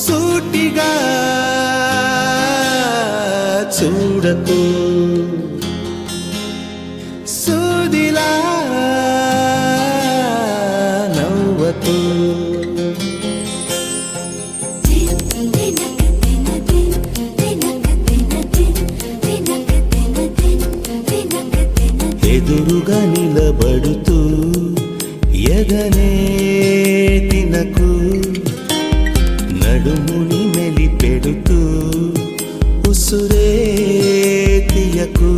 సూటిగా చూడకు, సూదిలా నవ్వకు. ఎదురుగా నిలబడుతూ ఎదనే తినకు, నడుముని మెలిపెడుతూ ఉసురే తీయకు.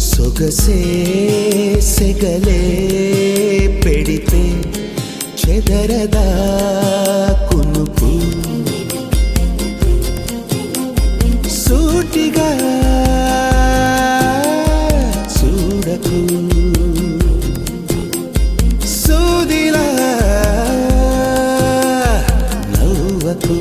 సొగసే సెగలే పెడితే చెదరదా కునుకు. సూటిగా చూడకు, సూదిలా నవ్వకు.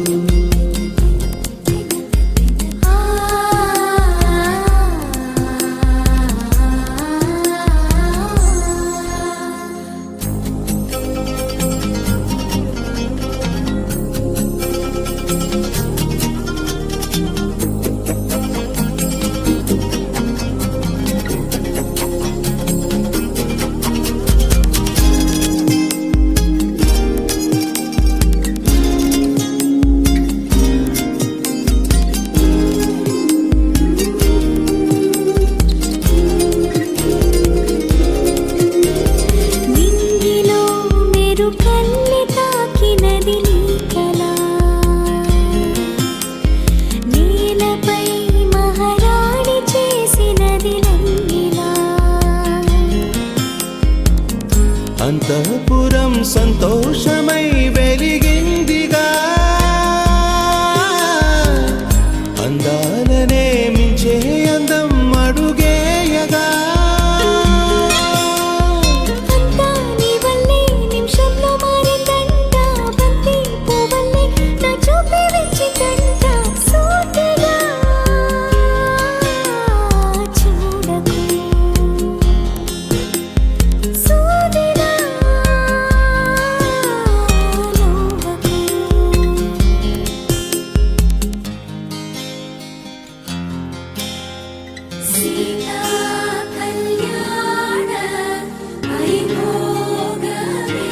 నింగిలో మెరుకల్లి తాకినది నీ కళ, నేలపై మహారాణి చేసినది రంగిలా. అంతఃపురం సంతోషమై వెలిగిందిగా, అందాలనే మించే అందం అడుగేయగా. అంతా నీ వల్లే నిమిషంలో మారిందంట, బంతి పువ్వల్లే నా చూపే వెచ్చిదంట. సూటిగా చూడకు, సూదిలా నవ్వకు. సీతా కళ్యాణ వైభోగమే,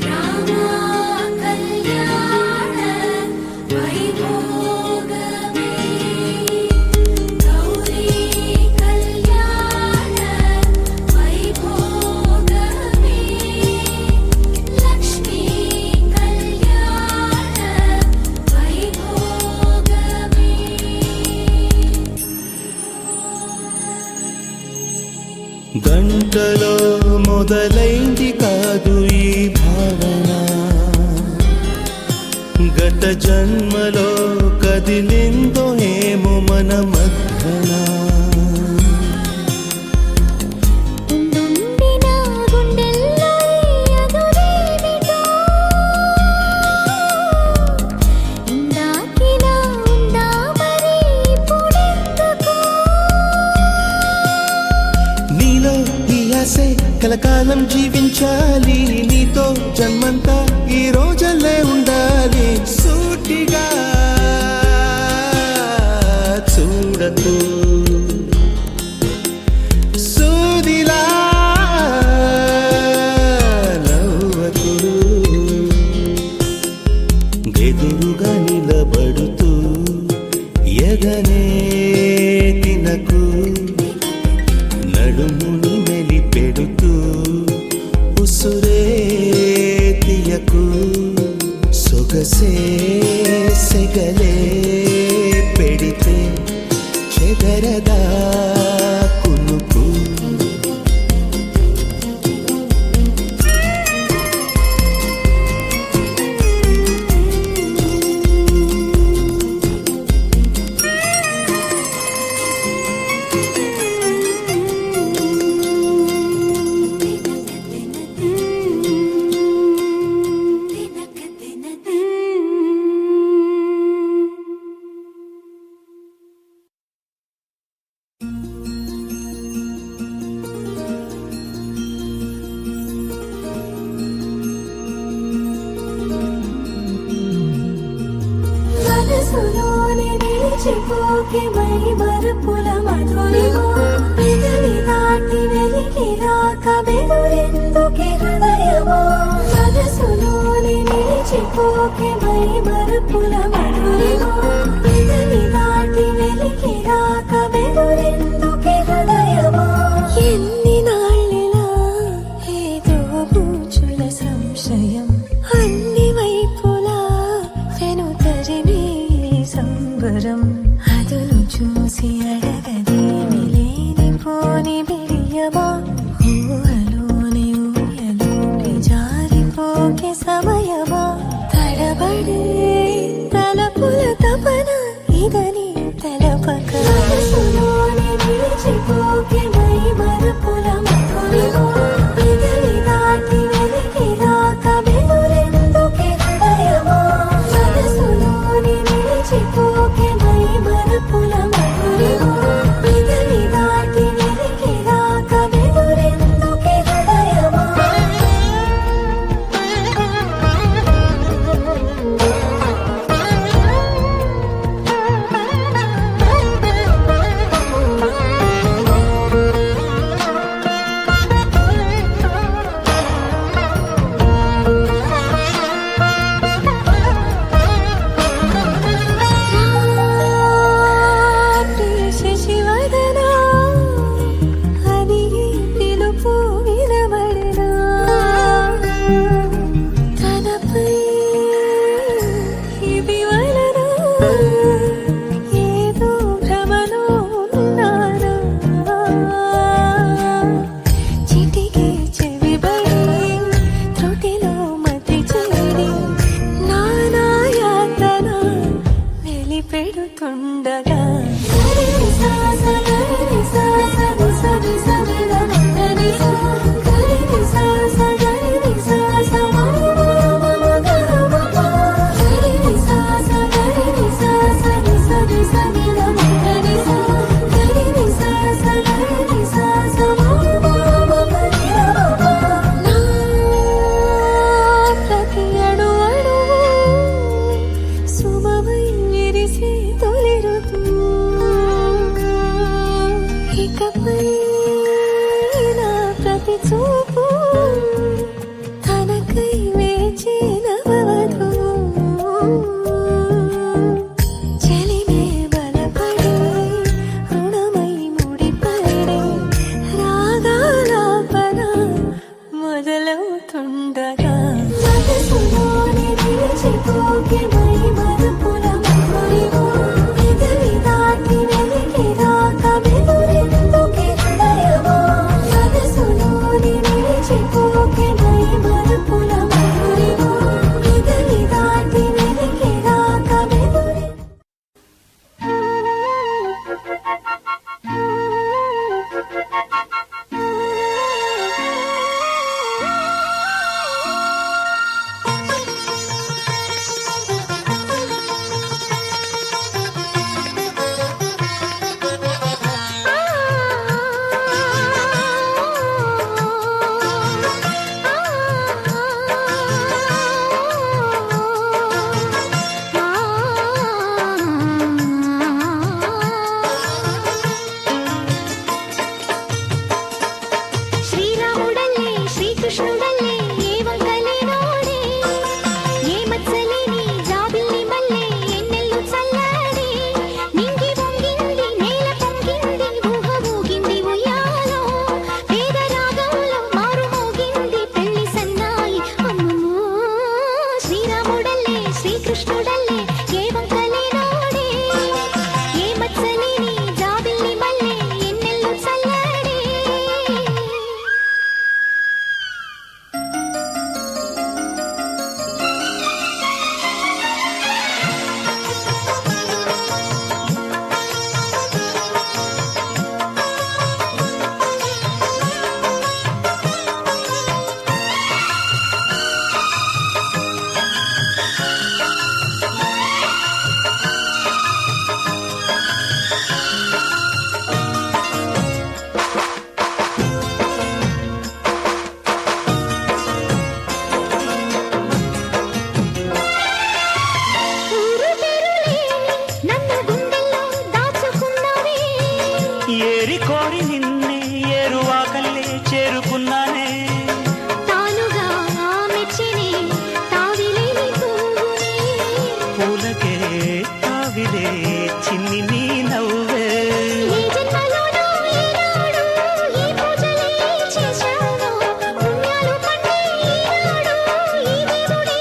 రామ కళ్యాణ వైభోగమే, గౌరీ కళ్యాణ వైభోగమే, లక్ష్మీ కళ్యాణ వైభోగమే. గంటలో మొదలైంది కాదు ఈ భావన, గత జన్మలో కదిలిందో ఏమో మన మధ్యన. ఉండుండి నా గుండెల్లో ఈ అదురేమిటో, ఇందాకిలా ఉందా మరి ఇప్పుడెందుకో. నీలో ఈ ఆశే కలకాలం జీవించాలి, నీతో జన్మంతా ఈ రోజులే ఉండాలి. సూటిగా చూడకు, సూదిలా నిలిచిపోకే మై మరుపుల మధురిమో పెదవి దాటి వెలికి రాక బెదురెందుకే హృదయమో మనసులోని నిలిచిపోకే మై మరుపుల మధురిమో పెదవి దాటి వెలికి రాక బెదురెందుకే హృదయమో ఎన్ని నాళ్ళిలా ఏదో బూచుల సంశయం అన్ని వైపులా వెనుతరినే సంబరం అదును చూసి అడగదేమి లేనిపోని బిడియమా ఊహలోని ఊయలోకి జారిపోకే సమయమా తడబడే తలపుల తపన ఇదని తెలపక మనసులోని నిలిచిపోకే మై మరుపుల మధురిమో పెదవి దాటి వెలికి రాక బెదురెందుకే హృదయమో మనసులోని నిలిచిపోకే మై మరుపుల మధురిమో పెదవి దాటి వెలికి రాక బెదురెందుకే హృదయమో శశివదనా అని పిలుపు వినబడనా తనపై ఇది వలన ఏదో భ్రమలో ఉన్నానా చిటికే చెవిబడి త్రుటిలో మతి చేరి నానాయాతన వెలిపెడుతుండగా ప్రతి అణు అణువు సుమమై విరిసే తొలి ఋతువు ఇకపై నా ప్రతి చూపు తనకై వేచి నవవధువు చెలిమే బలపడి రుణమై ముడిపడి రాగాలాపన మొదలవుతుండగా మనసులోని నిలిచిపోకే మై మరుపుల మధురిమో పెదవి దాటి వెలికి రాక బెదురెందుకే హృదయమో మనసులోని నిలిచి చేరుకున్నానే తానుగా మెచ్చినే తావిలేని పువ్వునే పూలకే తావిలే చిన్ని నీ నవ్వే ఏ జన్మలోనో ఈనాడు ఈ పూజలే చేశాను పుణ్యాలు పండే ఈనాడు ఈ దేవుడే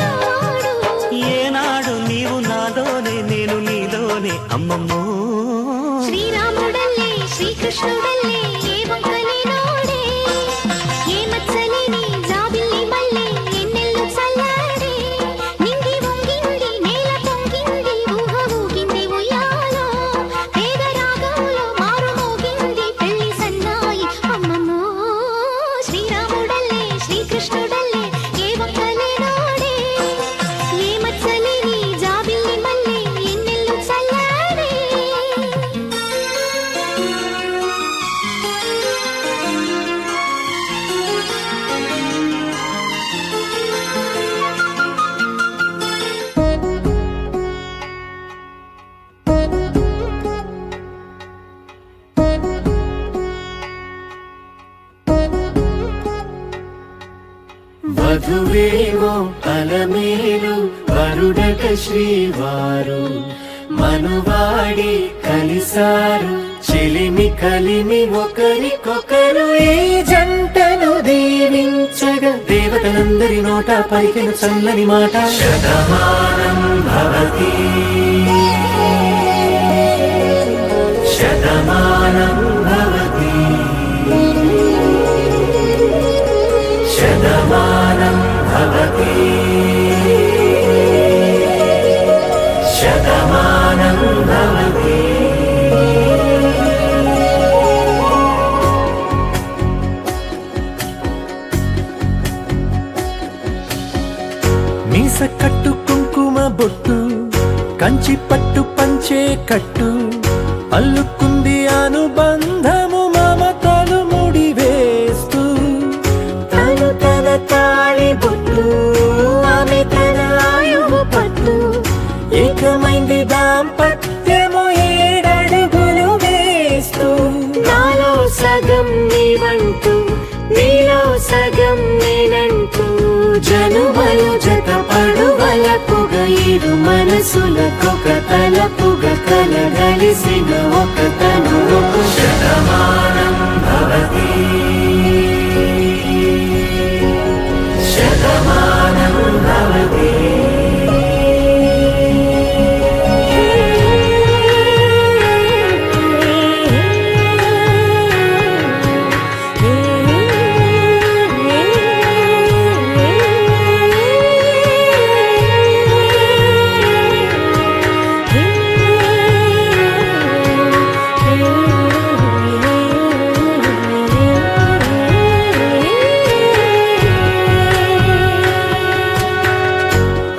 నాడు ఏనాడు నీవు నాలోనే నేను నీలోనే అమ్మమ్మో శ్రీరాముడల్లే శ్రీకృష్ణుడల్లే ఏ వంకలే నోడే ఏ మత్సలేని జాబిల్లి మల్లె ఎన్నెల్లు చల్లాడే నింగి వంగింది నేల పొంగింది ఊహ ఊగింది ఉయ్యాలో పేద రాగంలో మారు మోగింది పెళ్లి సన్నాయి అమ్మమ్మో శ్రీరాముడల్లే శ్రీకృష్ణుడల్లే ఏ వంకలే నోడే ఏ మత్సలేని జాబిల్లి మల్లె ఎన్నెల్లు చల్లాడే వధువేవో అలమేలు వరుడక శ్రీవారు మనువాడి కలిసారు చెలిమి కలిమి ఒకరికొకరు ఈ జంటను దీవించగా దేవతలందరి నోట పలికిన చల్లని మాట శతమానం భవతి శతమానం భవతి శతమానం భవతి శతమానం భవతి మీస కట్టు కుంకుమ బొట్టు కంచి పట్టు పంచే కట్టు అల్లుకుంది అనుబంధము మమతలు ముడివేస్తూ తను తన తాళి బొట్టు ఆమె తన ఆయువు పట్టు ఏకమైంది దాంపత్యము 7 అడుగులు వేస్తూ నాలో సగం నీవంటూ నీలో సగం నేనంటూ జనుమలు జత పడువలపుగ ఇరు మనసులకొక తలపుగ కలగలిసిన ఒక తను శతమానం భవతి శతమానం భవతి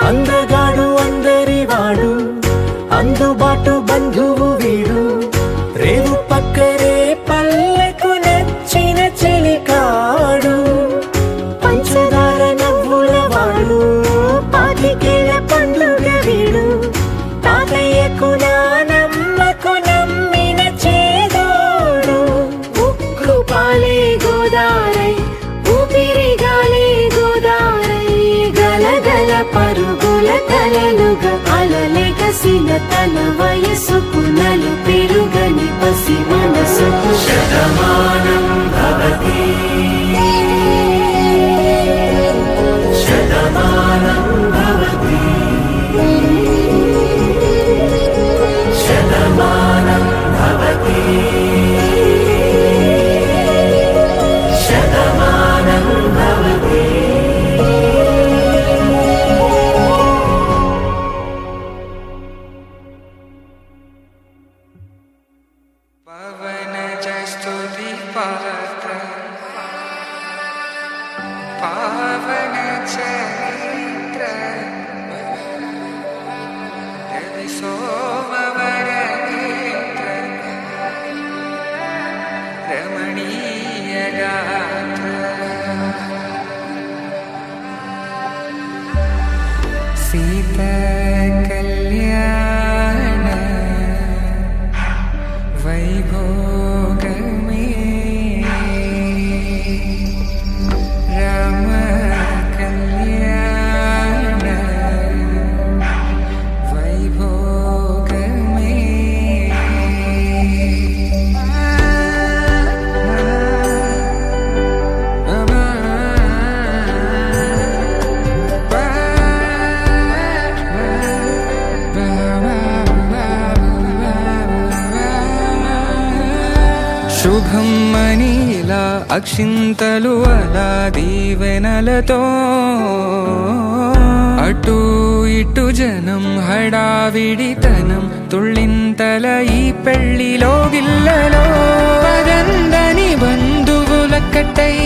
అందగాడు అందరివాడు అందుబాటు బంధువు వీడు రేవు పక్కరే పల్లెకు నచ్చిన చెలికాడు పంచదార నవ్వుల వాడు పాతికేల పండుగ వీడు తాతయ్యకు నానమ్మకు నమ్మిన చేదోడు ఉక్కు పాలే గోదారై ఊపిరి గాలే గోదారై గలగల పరుగుల కలలుగా అలలెగసిన తన వయసుకు నలు పెరుగని పసి మనసుకు శతమానం భవతి శతమానం భవతి శతమానం భవతి శతమానం భవతి पवनजस्तुति पात्र पावन चरित्र रवि सोमवरनेत्र रमणीय गात्र सीता कल्याण वैभोगमे అక్షింతలు అలా దీవెనలతో అటు ఇటు జనం హడావిడితనం తుళ్ళింతల ఈ పెళ్లిలో గిల్లలో పదందని బంధువులక్కటై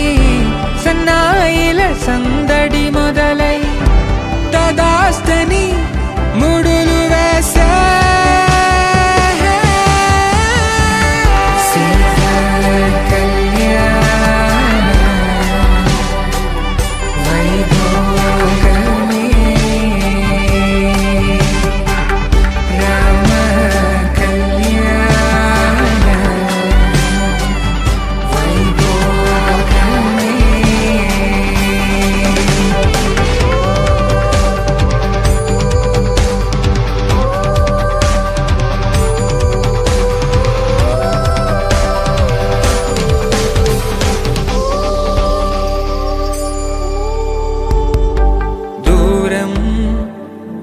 సన్నాయిల సందడి మొదలై తదాస్తని ముడులు వేసే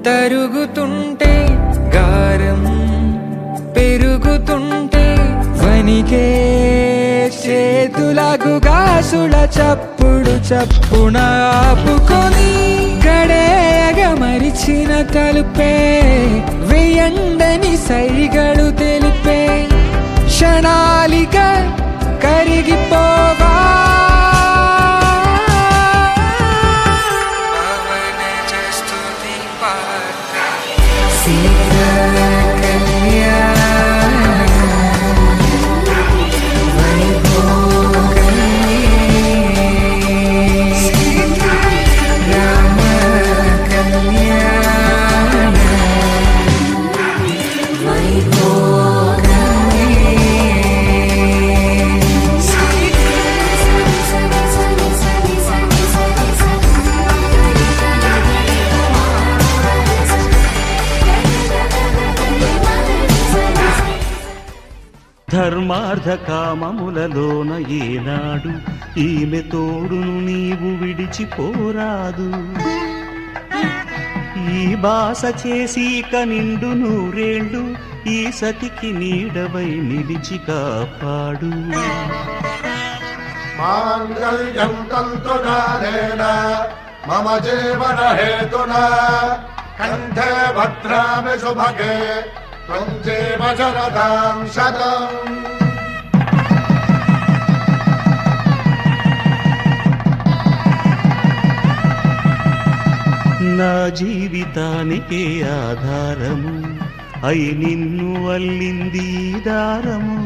తరుగుతుంటే గారం పెరుగుతుంటే వనికే చేతులకు గాసుల చప్పుడు చప్పున ఆపుకొని గడేయగ మరిచిన తలుపే వేయండని సైగడు తెలిపే క్షణాలిక కరిగిపోవా ధర్మార్థ కామములలోన ఏనాడు ఈమె తోడును నీవు విడిచిపోరాదు. ఈ బాస చేసి నిండు నూరేళ్ళు ఈ సతికి నీడవై నిలిచి కాపాడు. మాంగళ్యం తంతునానేన మమ జీవన హేతునా కంఠే భద్రామి శుభగే త్వం జీవ శరదాం శతం. నా జీవితానికే ఆధారము అయి నిన్ను అల్లింది దారము.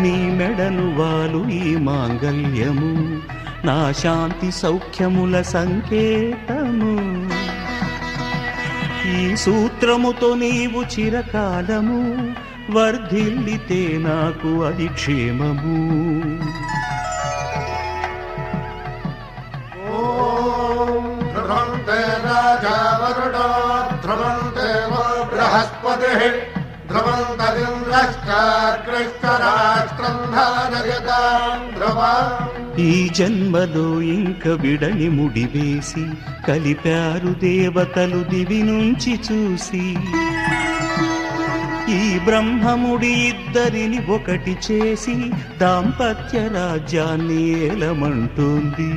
నీ మెడను వాలు ఈ మాంగళ్యము నా శాంతి సౌఖ్యముల సంకేతము. ఈ సూత్రముతో నీవు చిరకాలము వర్ధిల్లితే నాకు అది క్షేమము. ధ్రువంతే రాజా వరుణో ధ్రువంతే బృహస్పతిః ధ్రువంతరింద్రశ్చాగ్రశ్చరాష్ట్రం ధారయతాం ధ్రువం. ఈ జన్మలో ఇంక విడని ముడివేసి కలిపారు దేవతలు దివి నుంచి చూసి. ఈ బ్రహ్మముడి ఇద్దరిని ఒకటి చేసి దాంపత్య రాజ్యాన్ని ఏలమంటోంది.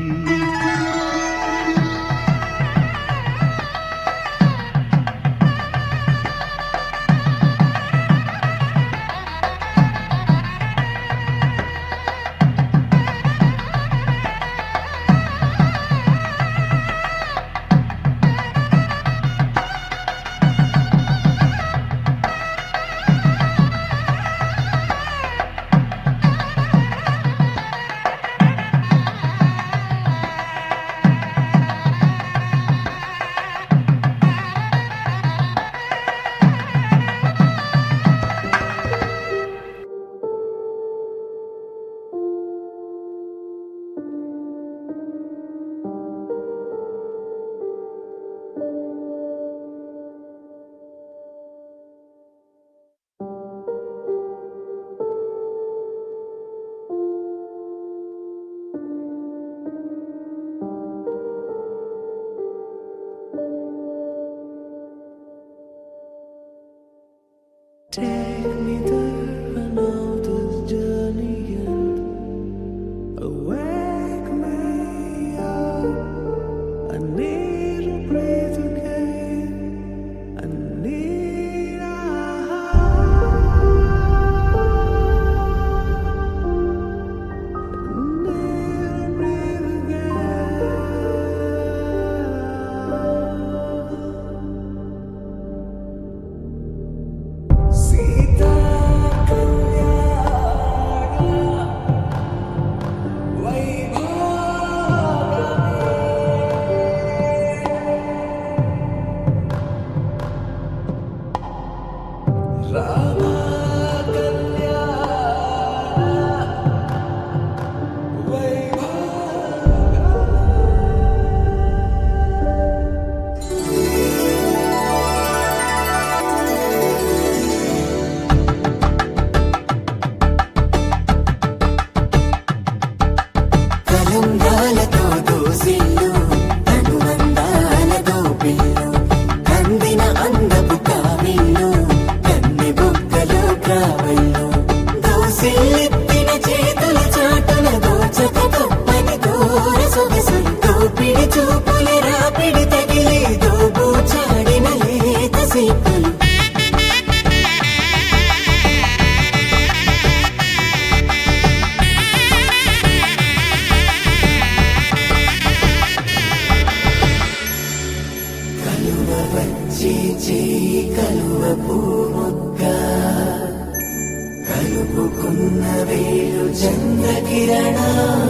చంద్రకిరణాలు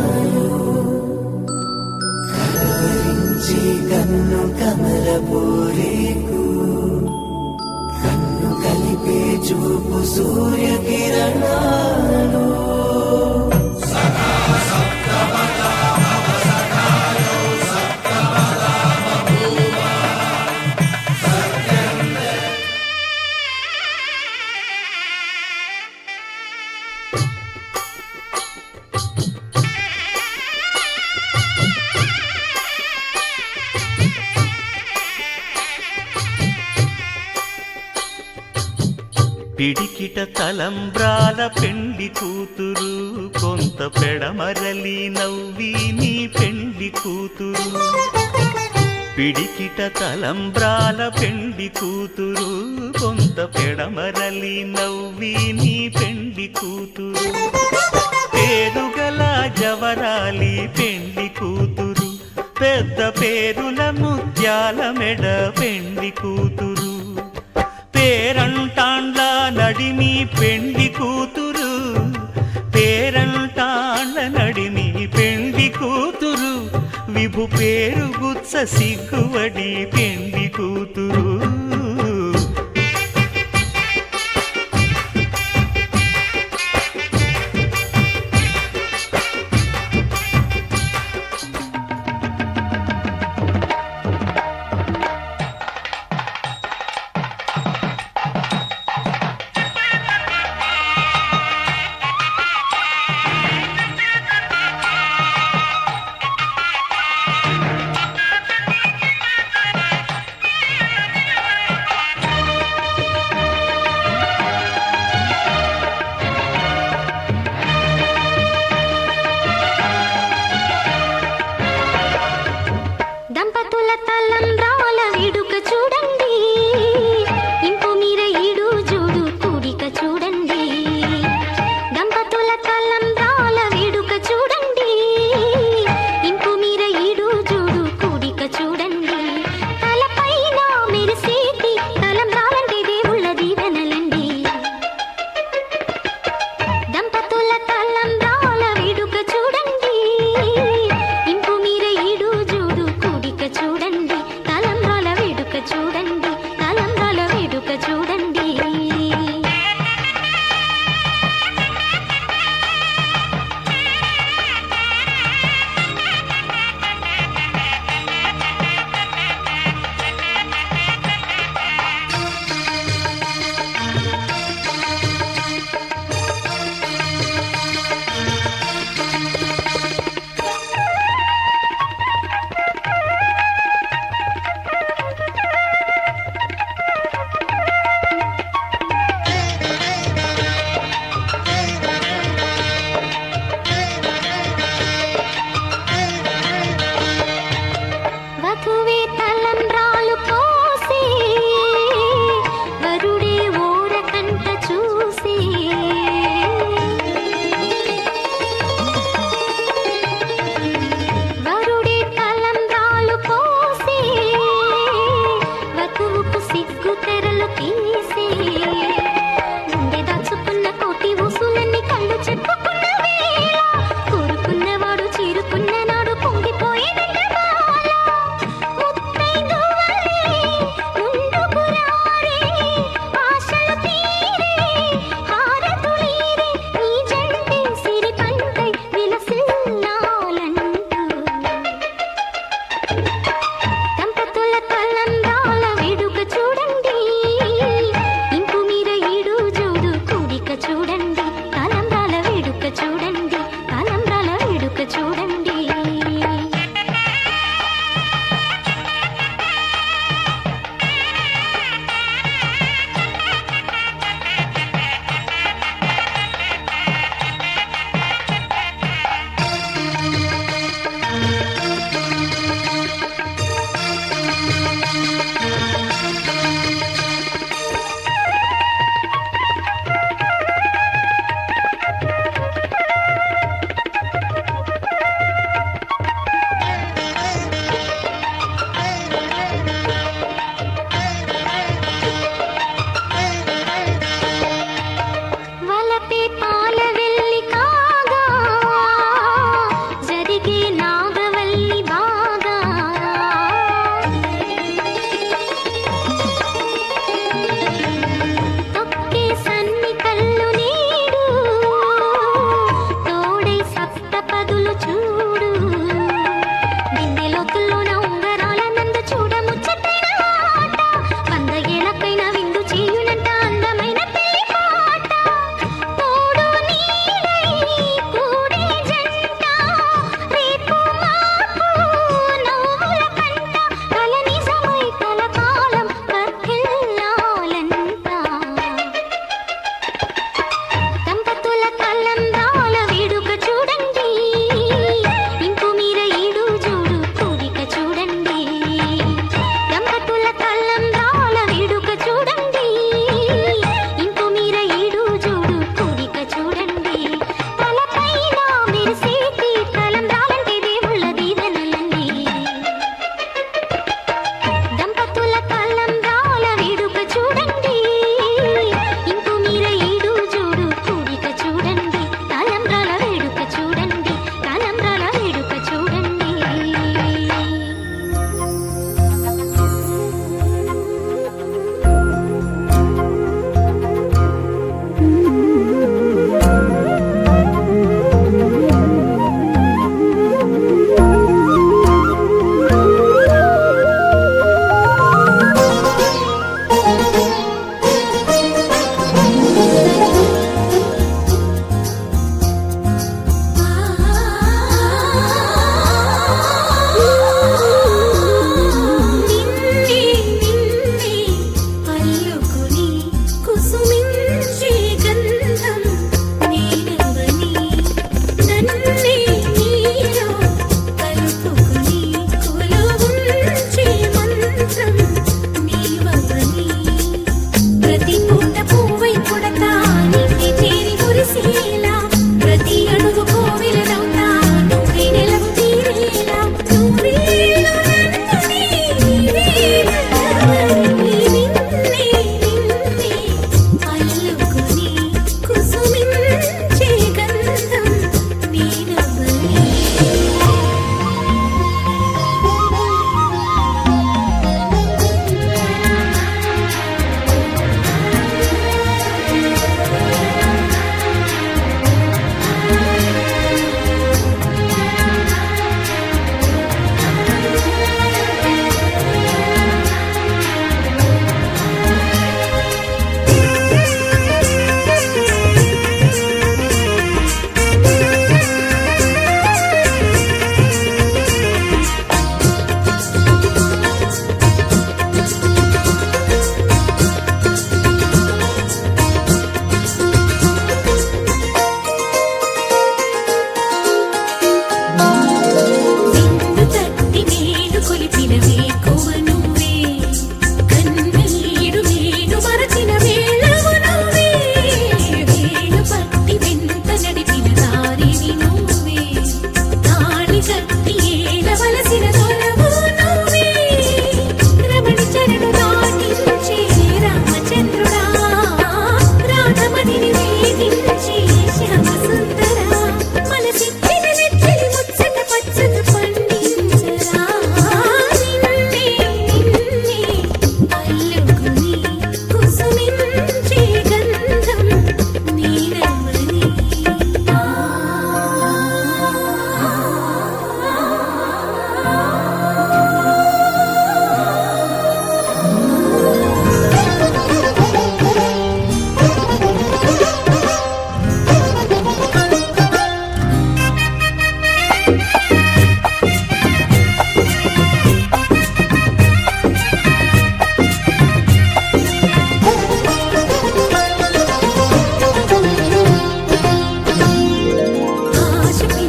కలవరించి కన్ను కమల పూరేకు కన్ను కలిపే చూపు సూర్యకిరణాలు పిడికిట తలంబ్రాల పెండ్లి కూతురు కొంత పెడమరలి నవ్వి నీ పెండ్లి కూతురు పిడికిట తలంబ్రాల పెండ్లి కూతురు కొంత పెడమరలి నవ్వి నీ పెండ్లి కూతురు పేరుగల జవరాలి పెండ్లి కూతురు పెద్ద పేరుల ముత్యాల మెడ పెండ్లి కూతురు పేరంటాండ్ల నడిమి పెండ్లి కూతురు పేరంటాండ్ల నడిమి పెండ్లి కూతురు విభు పేరు గుత్స సిగ్గువడి పెండ్లి కూతురు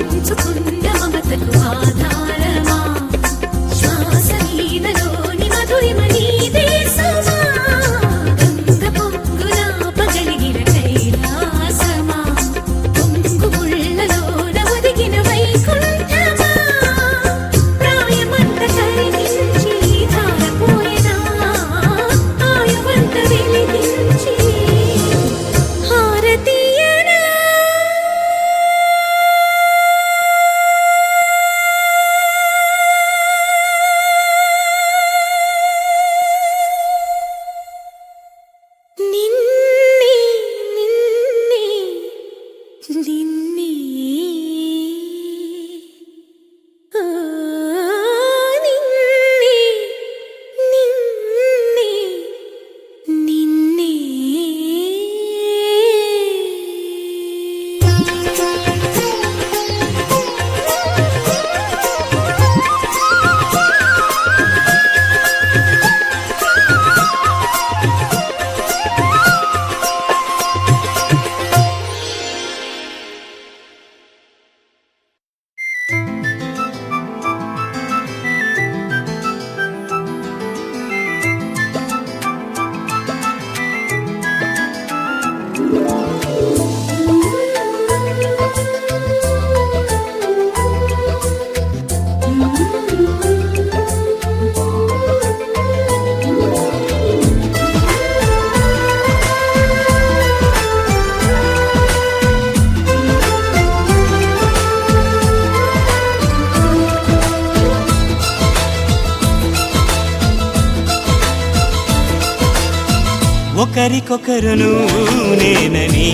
పంచుకున్న మమతకు ఆధారమా శ్వాస నీడలోని మధురిమ నీదే సుమా గంగ పొంగున పగలిగిన కైలాసమా పొంగు ముళ్ళలోన ఒదిగిన వైకుంఠమా ప్రాయమంత కరిగించి ధారపోయినా ఆయువంత వెలిగించి హారతీయనా నిన్నే నిన్నే నిన్నే ఆ నిన్నే నిన్నే నిన్నే ఒకరికొకరును నేనని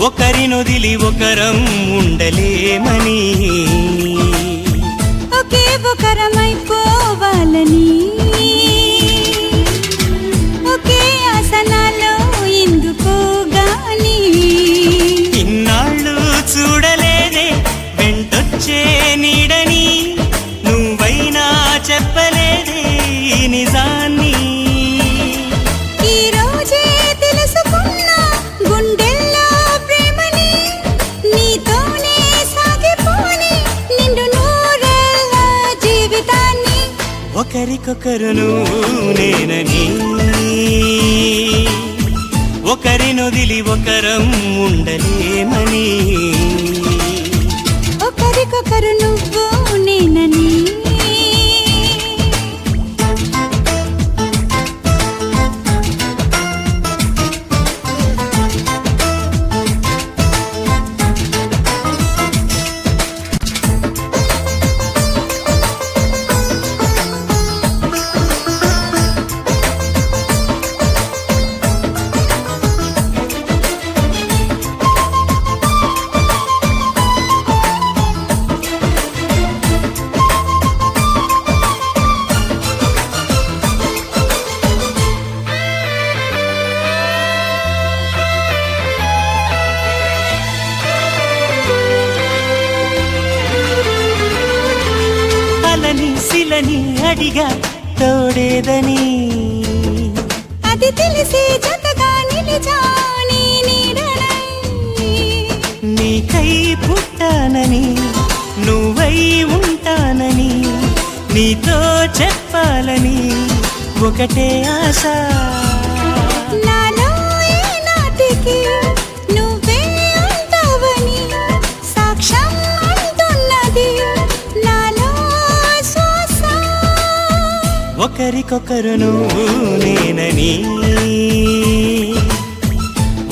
ఒకరినొదిలి ఒకరం ఉండలేమని ఒకే ఒకరమైపోవాలని ఒకే ఆసనాలో ఎందుకోగాని ఇన్నాళ్ళు చూడలేదే వెంటొచ్చే నీడని నువ్వైనా చెప్పలేదే ఈ నిజాన్ని ఈ రోజే తెలుసుకున్నా గుండెల్లో ప్రేమని నీతోనే సాగిపోని నిండు నూరేళ్ళ జీవితాన్ని ఒకరికొకరును నేనని ఒకరినొదిలి ఒకరం ఉండలేమని ఒకరికొకరు నువ్వు నేనని అలని శిలని అడిగా తోడేదని అది తెలిసి జతగా నిలిచాని నీడనై నీకై పుట్టానని నువ్వై ఉంటానని నీతో చెప్పాలని ఒకటే ఆశ నాలో ఏనాటికి నువ్వే ఉంటావని సాక్ష్యం అంటున్నది నాలో శ్వాస ఒకరికొకరును నేనని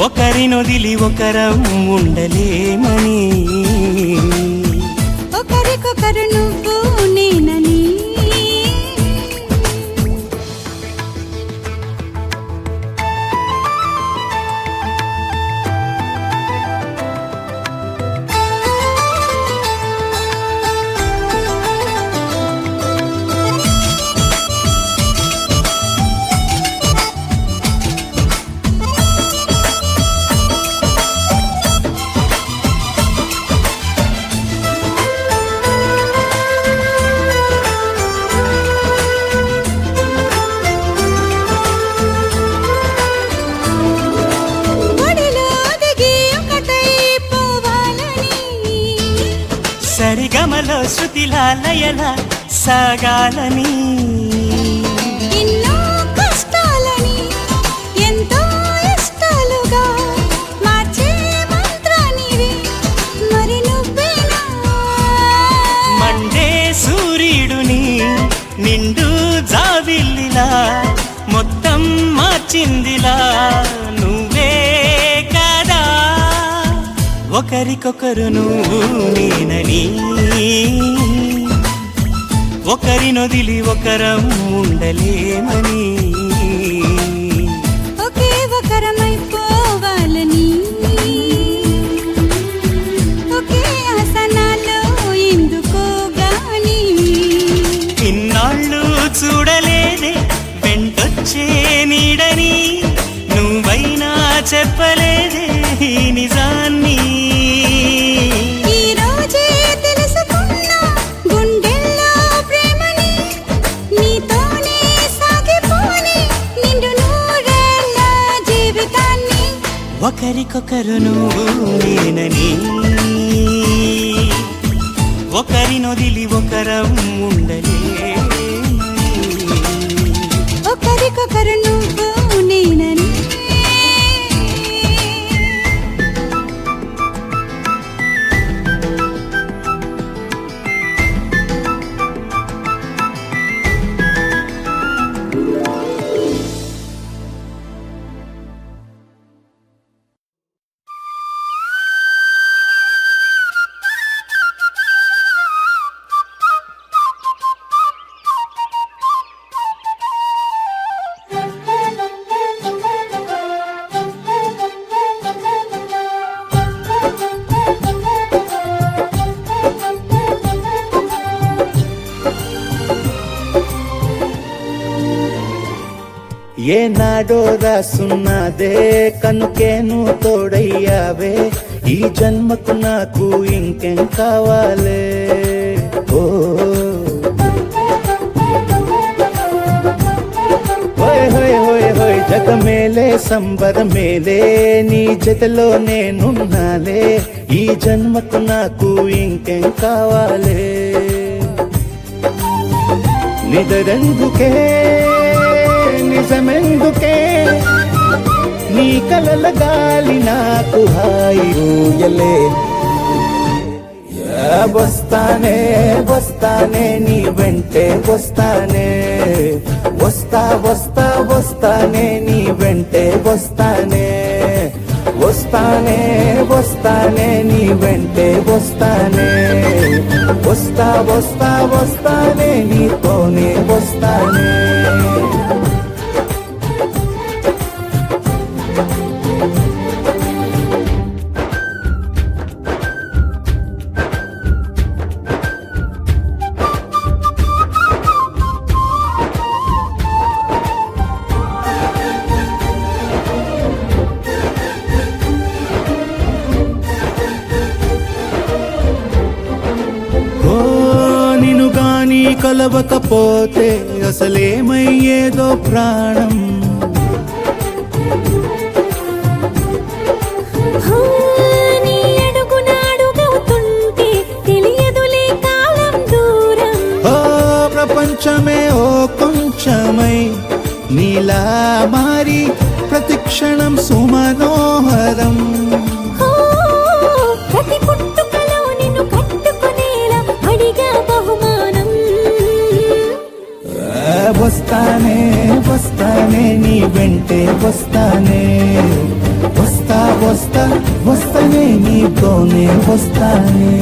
ఒకరినొదిలి ఒకరం ఉండలేమని ఒకరికొకరు నువ్వు నేనని ఎదలో శృతిలా లయలా సాగాలని ఎన్నో కష్టాలని ఎంతో ఇష్టాలుగా మార్చే మంత్రానివి మరి నువ్వేనా మండే సూర్యుడుని నిండు జాబిల్లిలా మొత్తం మార్చిందిలా నువ్వే కదా ఒకరికొకరు నువ్వు నేనని ఒకరినొదిలి ఒకరం ఉండలేమని ఒకే ఒకరమైపోవాలని ఒకే ఆసనాలో ఎందుకో గాని ఇన్నాళ్ళు చూడలేదే వెంటొచ్చే నీడని నువ్వైనా చెప్పలేదే ఈ నిజాన్ని ఈ రోజే తెలుసుకున్నా గుండెల్లో ప్రేమని నీతోనే సాగిపోని నిండు నూరేళ్ళ జీవితాన్ని ఒకరికొకరు నువ్వు నేనని ఒకరినొదిలి ఒకరం ఉండలేమని ఒకరికొకరు నువ్వు నేనని ఏనాడో రాసున్నదే కనుకేను తోడయ్యావే ఈ జన్మకు నాకు ఇంకేం కావాలే ఓ హోయ్ హోయ్ హోయ్ హోయ్ జగమేలే సంబరమేలే నీ జతలో నేనున్నాలే ఈ జన్మకు నాకు ఇంకేం కావాలే నిదరెందుకే నిజమెందుకే నీ కలల గాలి నాకు హాయి ఊయలే వస్తానే వస్తానే నీ వెంటే వస్తానే వస్తా వస్తా వస్తానే నీ వెంటే వస్తానే వస్తానే వస్తానే నీ వెంటే వస్తానే వస్తా వస్తా వస్తానే నీతోనే వస్తానే కలవకపోతే అసలేమయ్యేదో ప్రాణం నీ అడుగునాడుగవుతుంటే తెలియదులే కాలం దూరం ఓ ప్రపంచమే ఓ కొంచెమై నీలా మారి ప్రతిక్షణం సుమనోహరం ప్రతి పుట్టుకలో నిన్ను కట్టుకునేలా అడిగా బహుమానం వస్తానే వస్తానే నీ వెంటే వస్తానే వస్తా వస్తా వస్తానే నీతోనే వస్తానే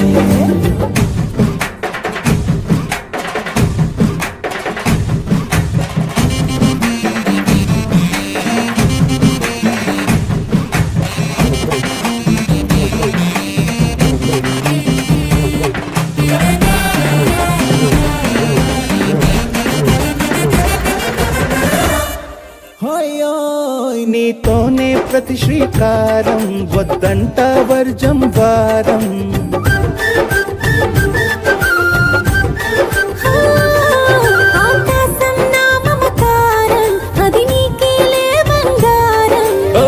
నీతోనే ప్రతి శ్రీకారం వద్దంట వర్జం వారం ఆకాశం నా మమకారం అది నీకేలే బంగారం ఓ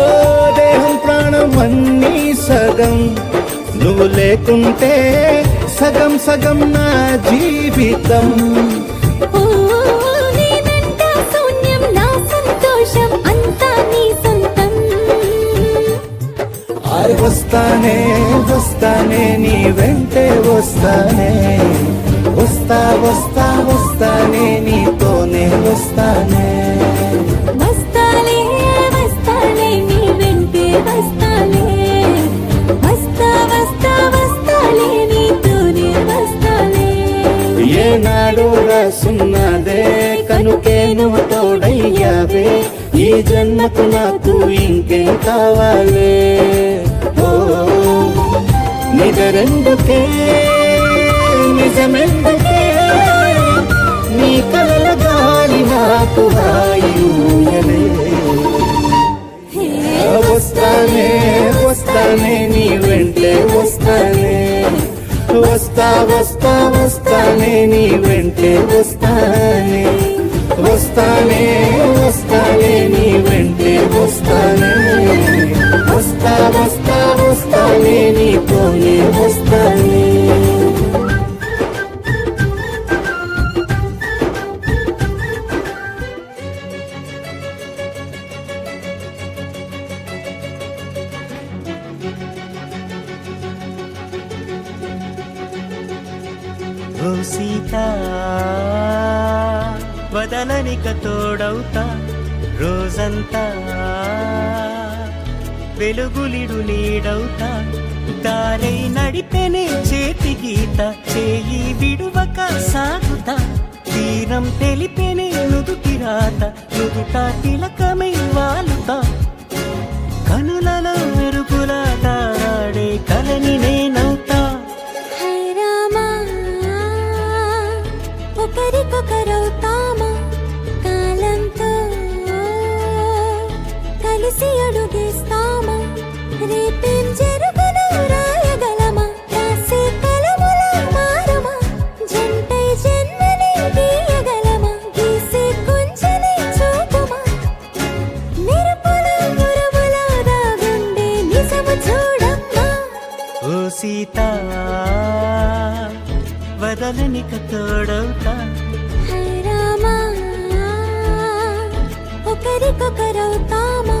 దేహం ప్రాణం అన్నీ సగం నువ్వు లేకుంటే సగం సగం నా జీవితం. ఓ నేనంట శూన్యం నా సంతోషం అంతా నీ సొంతం. వస్తానే వస్తానే నీ వెంటే వస్తానే, వస్తా వస్తా వస్తానే నీతోనే వస్తానే. వస్తాలే వస్తాలే నీ వెంటే వస్తాలే, వస్తా వస్తా వస్తాలే నీతోనే వస్తాలే. ఏనాడు రాసున్నదే కనుకే నువ్వు తోడయ్యావే, ఈ జన్మకు నాకు ఇంకేం కావాలే. ఓ నిజరెందుకే నిజమెందుకే, నీ కలల గాలి నాకు హాయిలే. వస్తానే వస్తానే నీ వెంటే వస్తానే, వస్తా వస్తా వస్తానే నీ వెంటే వస్తానే, వస్తానే వస్తానే నీ వెంటే వస్తానే, వస్తా వస్తా వస్తానే నీతోనే వస్తానే. ఓ సీతా వదలనిక తోడవుతా, రోజంతా వెలుగులిడు నీడవుతా. దారై నడిపెనే చేతి గీత, చేయి విడువక సాగుతా. తీరం తెలిపెనే నుదుటి రాత, నుదుట తిలకమై వాలుతా. కనులలో మెరుపులా తారాడే కలని నేనవుతా. హై రామా ఒకరికొకరవుతామా, కాలంతో కలిసి అడుగేస్తామా. రేపేం జరుగునో రాయగలమా, రాసే కలముల మారమా. జంటై జన్మని గీయగలమా, గీసే కుంచెని చూపుమా. మెరుపుల మురుముల దాగుండే నిజము చూడమ్మా. ఓ సీతా వదలనిక తోడవుతా. హై రామా ఒకరికొకరవుతామా.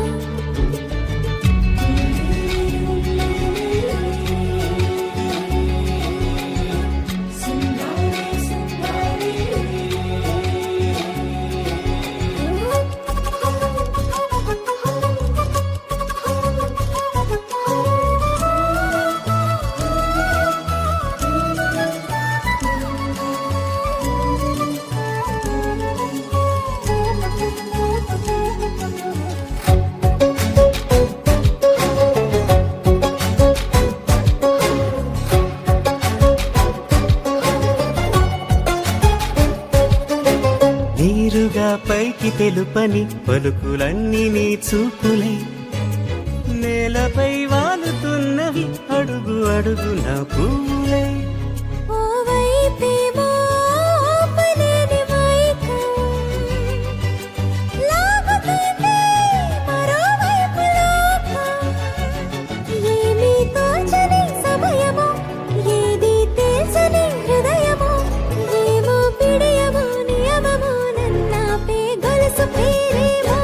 నీరుగా పైకి తెలుపని పలుకులన్నీ నీ చూపులే, నేలపై వాలుతున్నవి అడుగు అడుగు నా పూలే. ఓ వైపేమో ఆపలేని మైకం, లాగుతుంది మరోవైపు లోకం. ఏమీ తోచని సమయమో, ఏది తేల్చని హృదయమో. ఏమో పిడియమో నియమమో, నన్నాపే గొలుసు పేరేమో.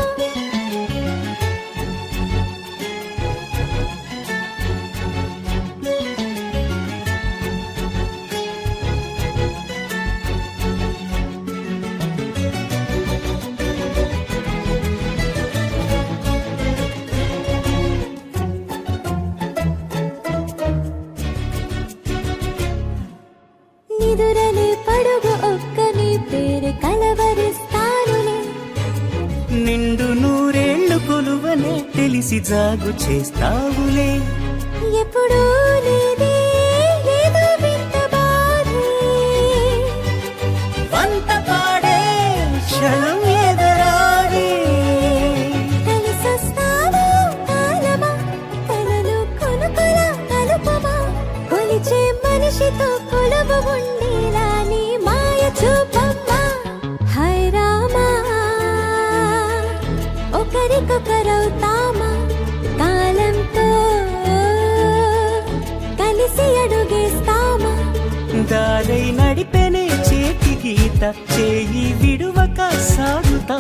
నిదురలే పడుగు ఒక్క నీ పేరు కలవరిస్తానులే. నిండు నూరేళ్లు కొలువనే తెలిసి జాగు చేస్తావులే. ఎప్పుడూ లేదే ఏదో వింత బాధే, వంత పాడే క్షణం ఎదరాడే. కలిసొస్తావో కాలమా, కలలు కొనుకల కలుపమా. కొలిచే మనిషితో కొలువు ఉండేలా నీ మాయ చూపమ్మా. హై రామా ఒకరికొకరవుతామా, కాలంతో దారై నడిపెనే చేతి గీత చేయి విడువక సాగుతా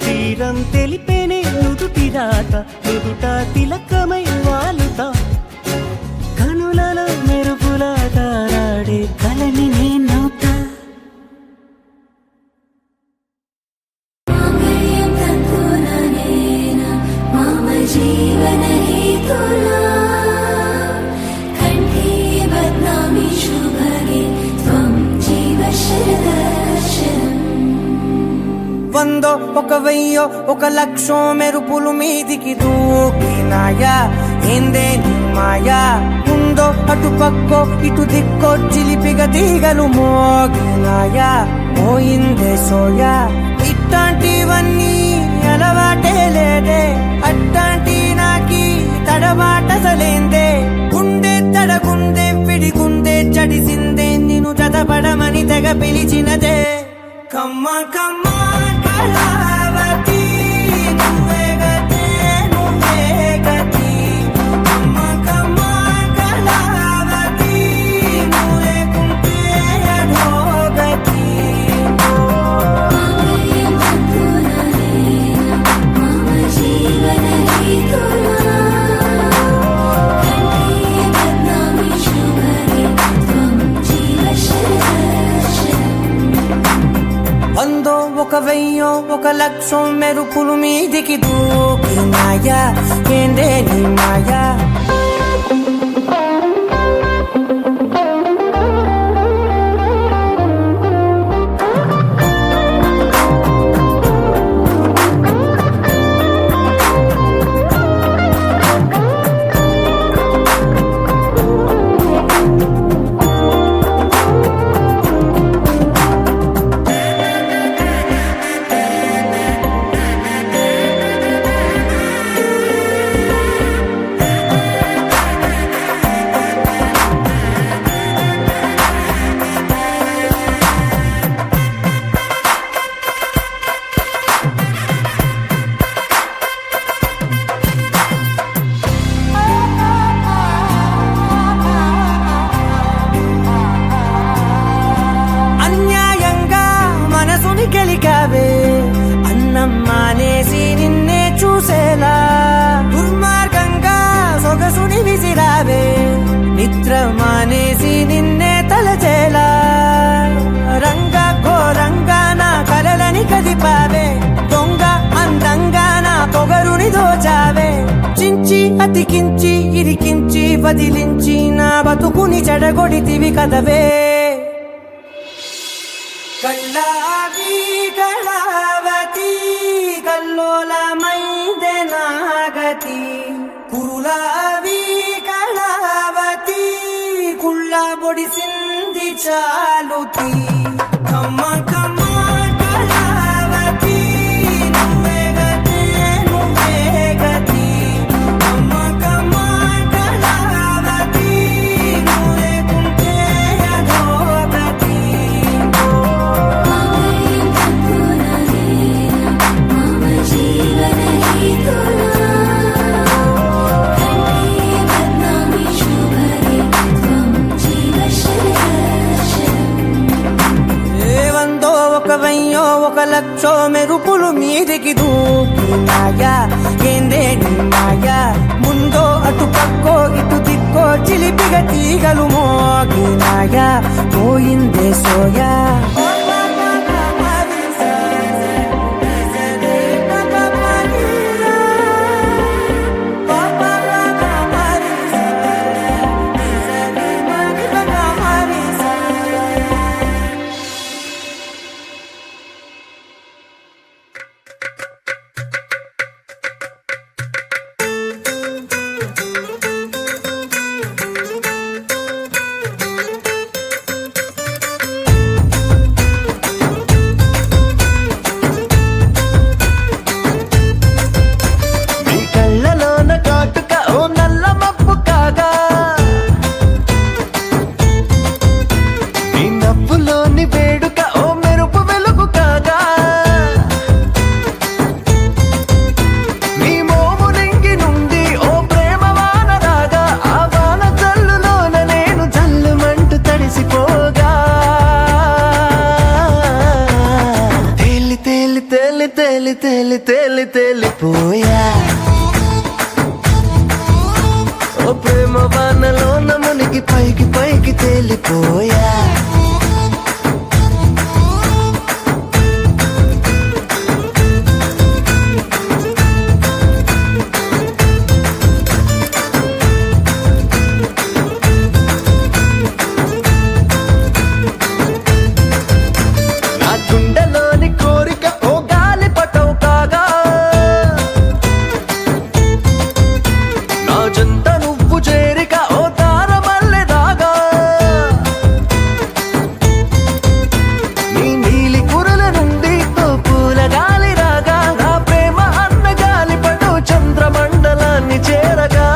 తీరం తెలిపేనే నుదుటి రాత నుదుట తిలకమై వాలుతా కనులలో మెరుపుల తారాడే కలని నేనవుతా మాంగళ్యం తంతుననేన మమ జీవన హేతునా కంఠే బధ్నామి శుభగే త్వం జీవ శరదర్శనం. వందో ఒక వెయ్యో ఒక లక్షో మెరుపులు మీదికి దూకినాయా ఏందే నీ మాయా ఉందో అటు పక్కో ఇటు దిక్కో చిలిపిగ తీగలు మోగినాయా పోయిందే సోయా ఇట్లాంటివన్నీ అలవాటే లేదే అట్లాంటి నాకి తడబాటసలేందే గుండె తడగుందే విడిగుందే చడిసిందే నిన్ను చదపడమని తెగ పిలిచినదే కమ్మ కమ్మ కళావతి నువ్వే గతే నువ్వే గతి కమ్మ కమ్మ కళావతి నువ్వే కుంటే అధోగతి. మాంగళ్యం తంతుననేన మమ జీవన హేతునా కంఠే బధ్నామి శుభగే త్వం జీవ శరదర్శనం. వందో ఒక వెయ్యో ఒక లక్షో మెరుపులు మీదికి దూకినాయా ఏందే నీ మాయా అన్యాయంగా మనసుని గెలికావే అన్నం మానేసి నిన్నే చూసేలా దుర్మార్గంగా సొగసుని విసిరావే నిద్ర మానేసి నిన్నే తలచేలా రంగా ఘోరంగా నా కలలని కదిపావే దొంగ అందంగా నా పొగరుని దోచావే చించి అతికించి ఇరికించి వదిలించి నా బతుకుని చెడగొడితివి కదవే కళ్ళావి కళావతి కల్లోలమైందే నాగతి కురులావి కళావతి కుళ్ళ బొడిసింది చాలుతి కమ్మ కమ్మ కళావతి నువ్వే గతే నువ్వే గతి కమ్మ కమ్మ కళావతి నువ్వే కుంటే అధోగతి. మాంగళ్యం తంతుననేన మమ జీవన హేతునా కంఠే బధ్నామి శుభగే త్వం జీవ శరదర్శనం. వందో ఒక వెయ్యో ఒక లక్షో మెరుపులు మీదికి దూకినాయా ఏందే నీ మాయా ముందో అటు పక్కో ఇటు దిక్కో చిలిపిగ తీగలు మోగినాయా పోయిందే సోయా. తేలి తేలి తేలి తేలిపోయా ఓ ప్రేమ వానలో మునిగి పైకి పైకి తేలిపోయా నా గుండెలోని కోరిక ఓ గాలి పటవు కాగా నా జంట నువ్వు చేరిక ఓ తారమల్లె దాగా నీ నీలి కురల నుండి ఓ పూల గాలి రాగా నా ప్రేమ అన్న గాలి పటు చంద్రమండలాన్ని చేరగా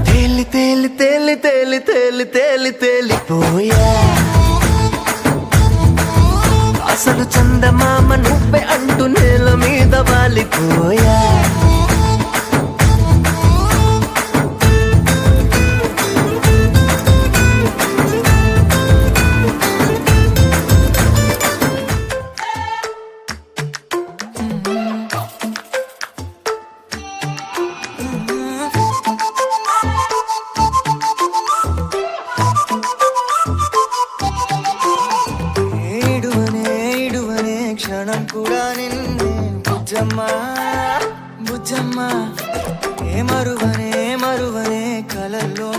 తేలి తేలి తేలి తేలి తేలి తేలి తేలిపోయా అసలు చందమామ నువ్వే అంటూ నేల మీద వాలిపోయా ఏడువనే క్షణం కూడా నిన్నే బుజ్జమ్మా బుజ్జమ్మా ఏ మరువనే కలల్లో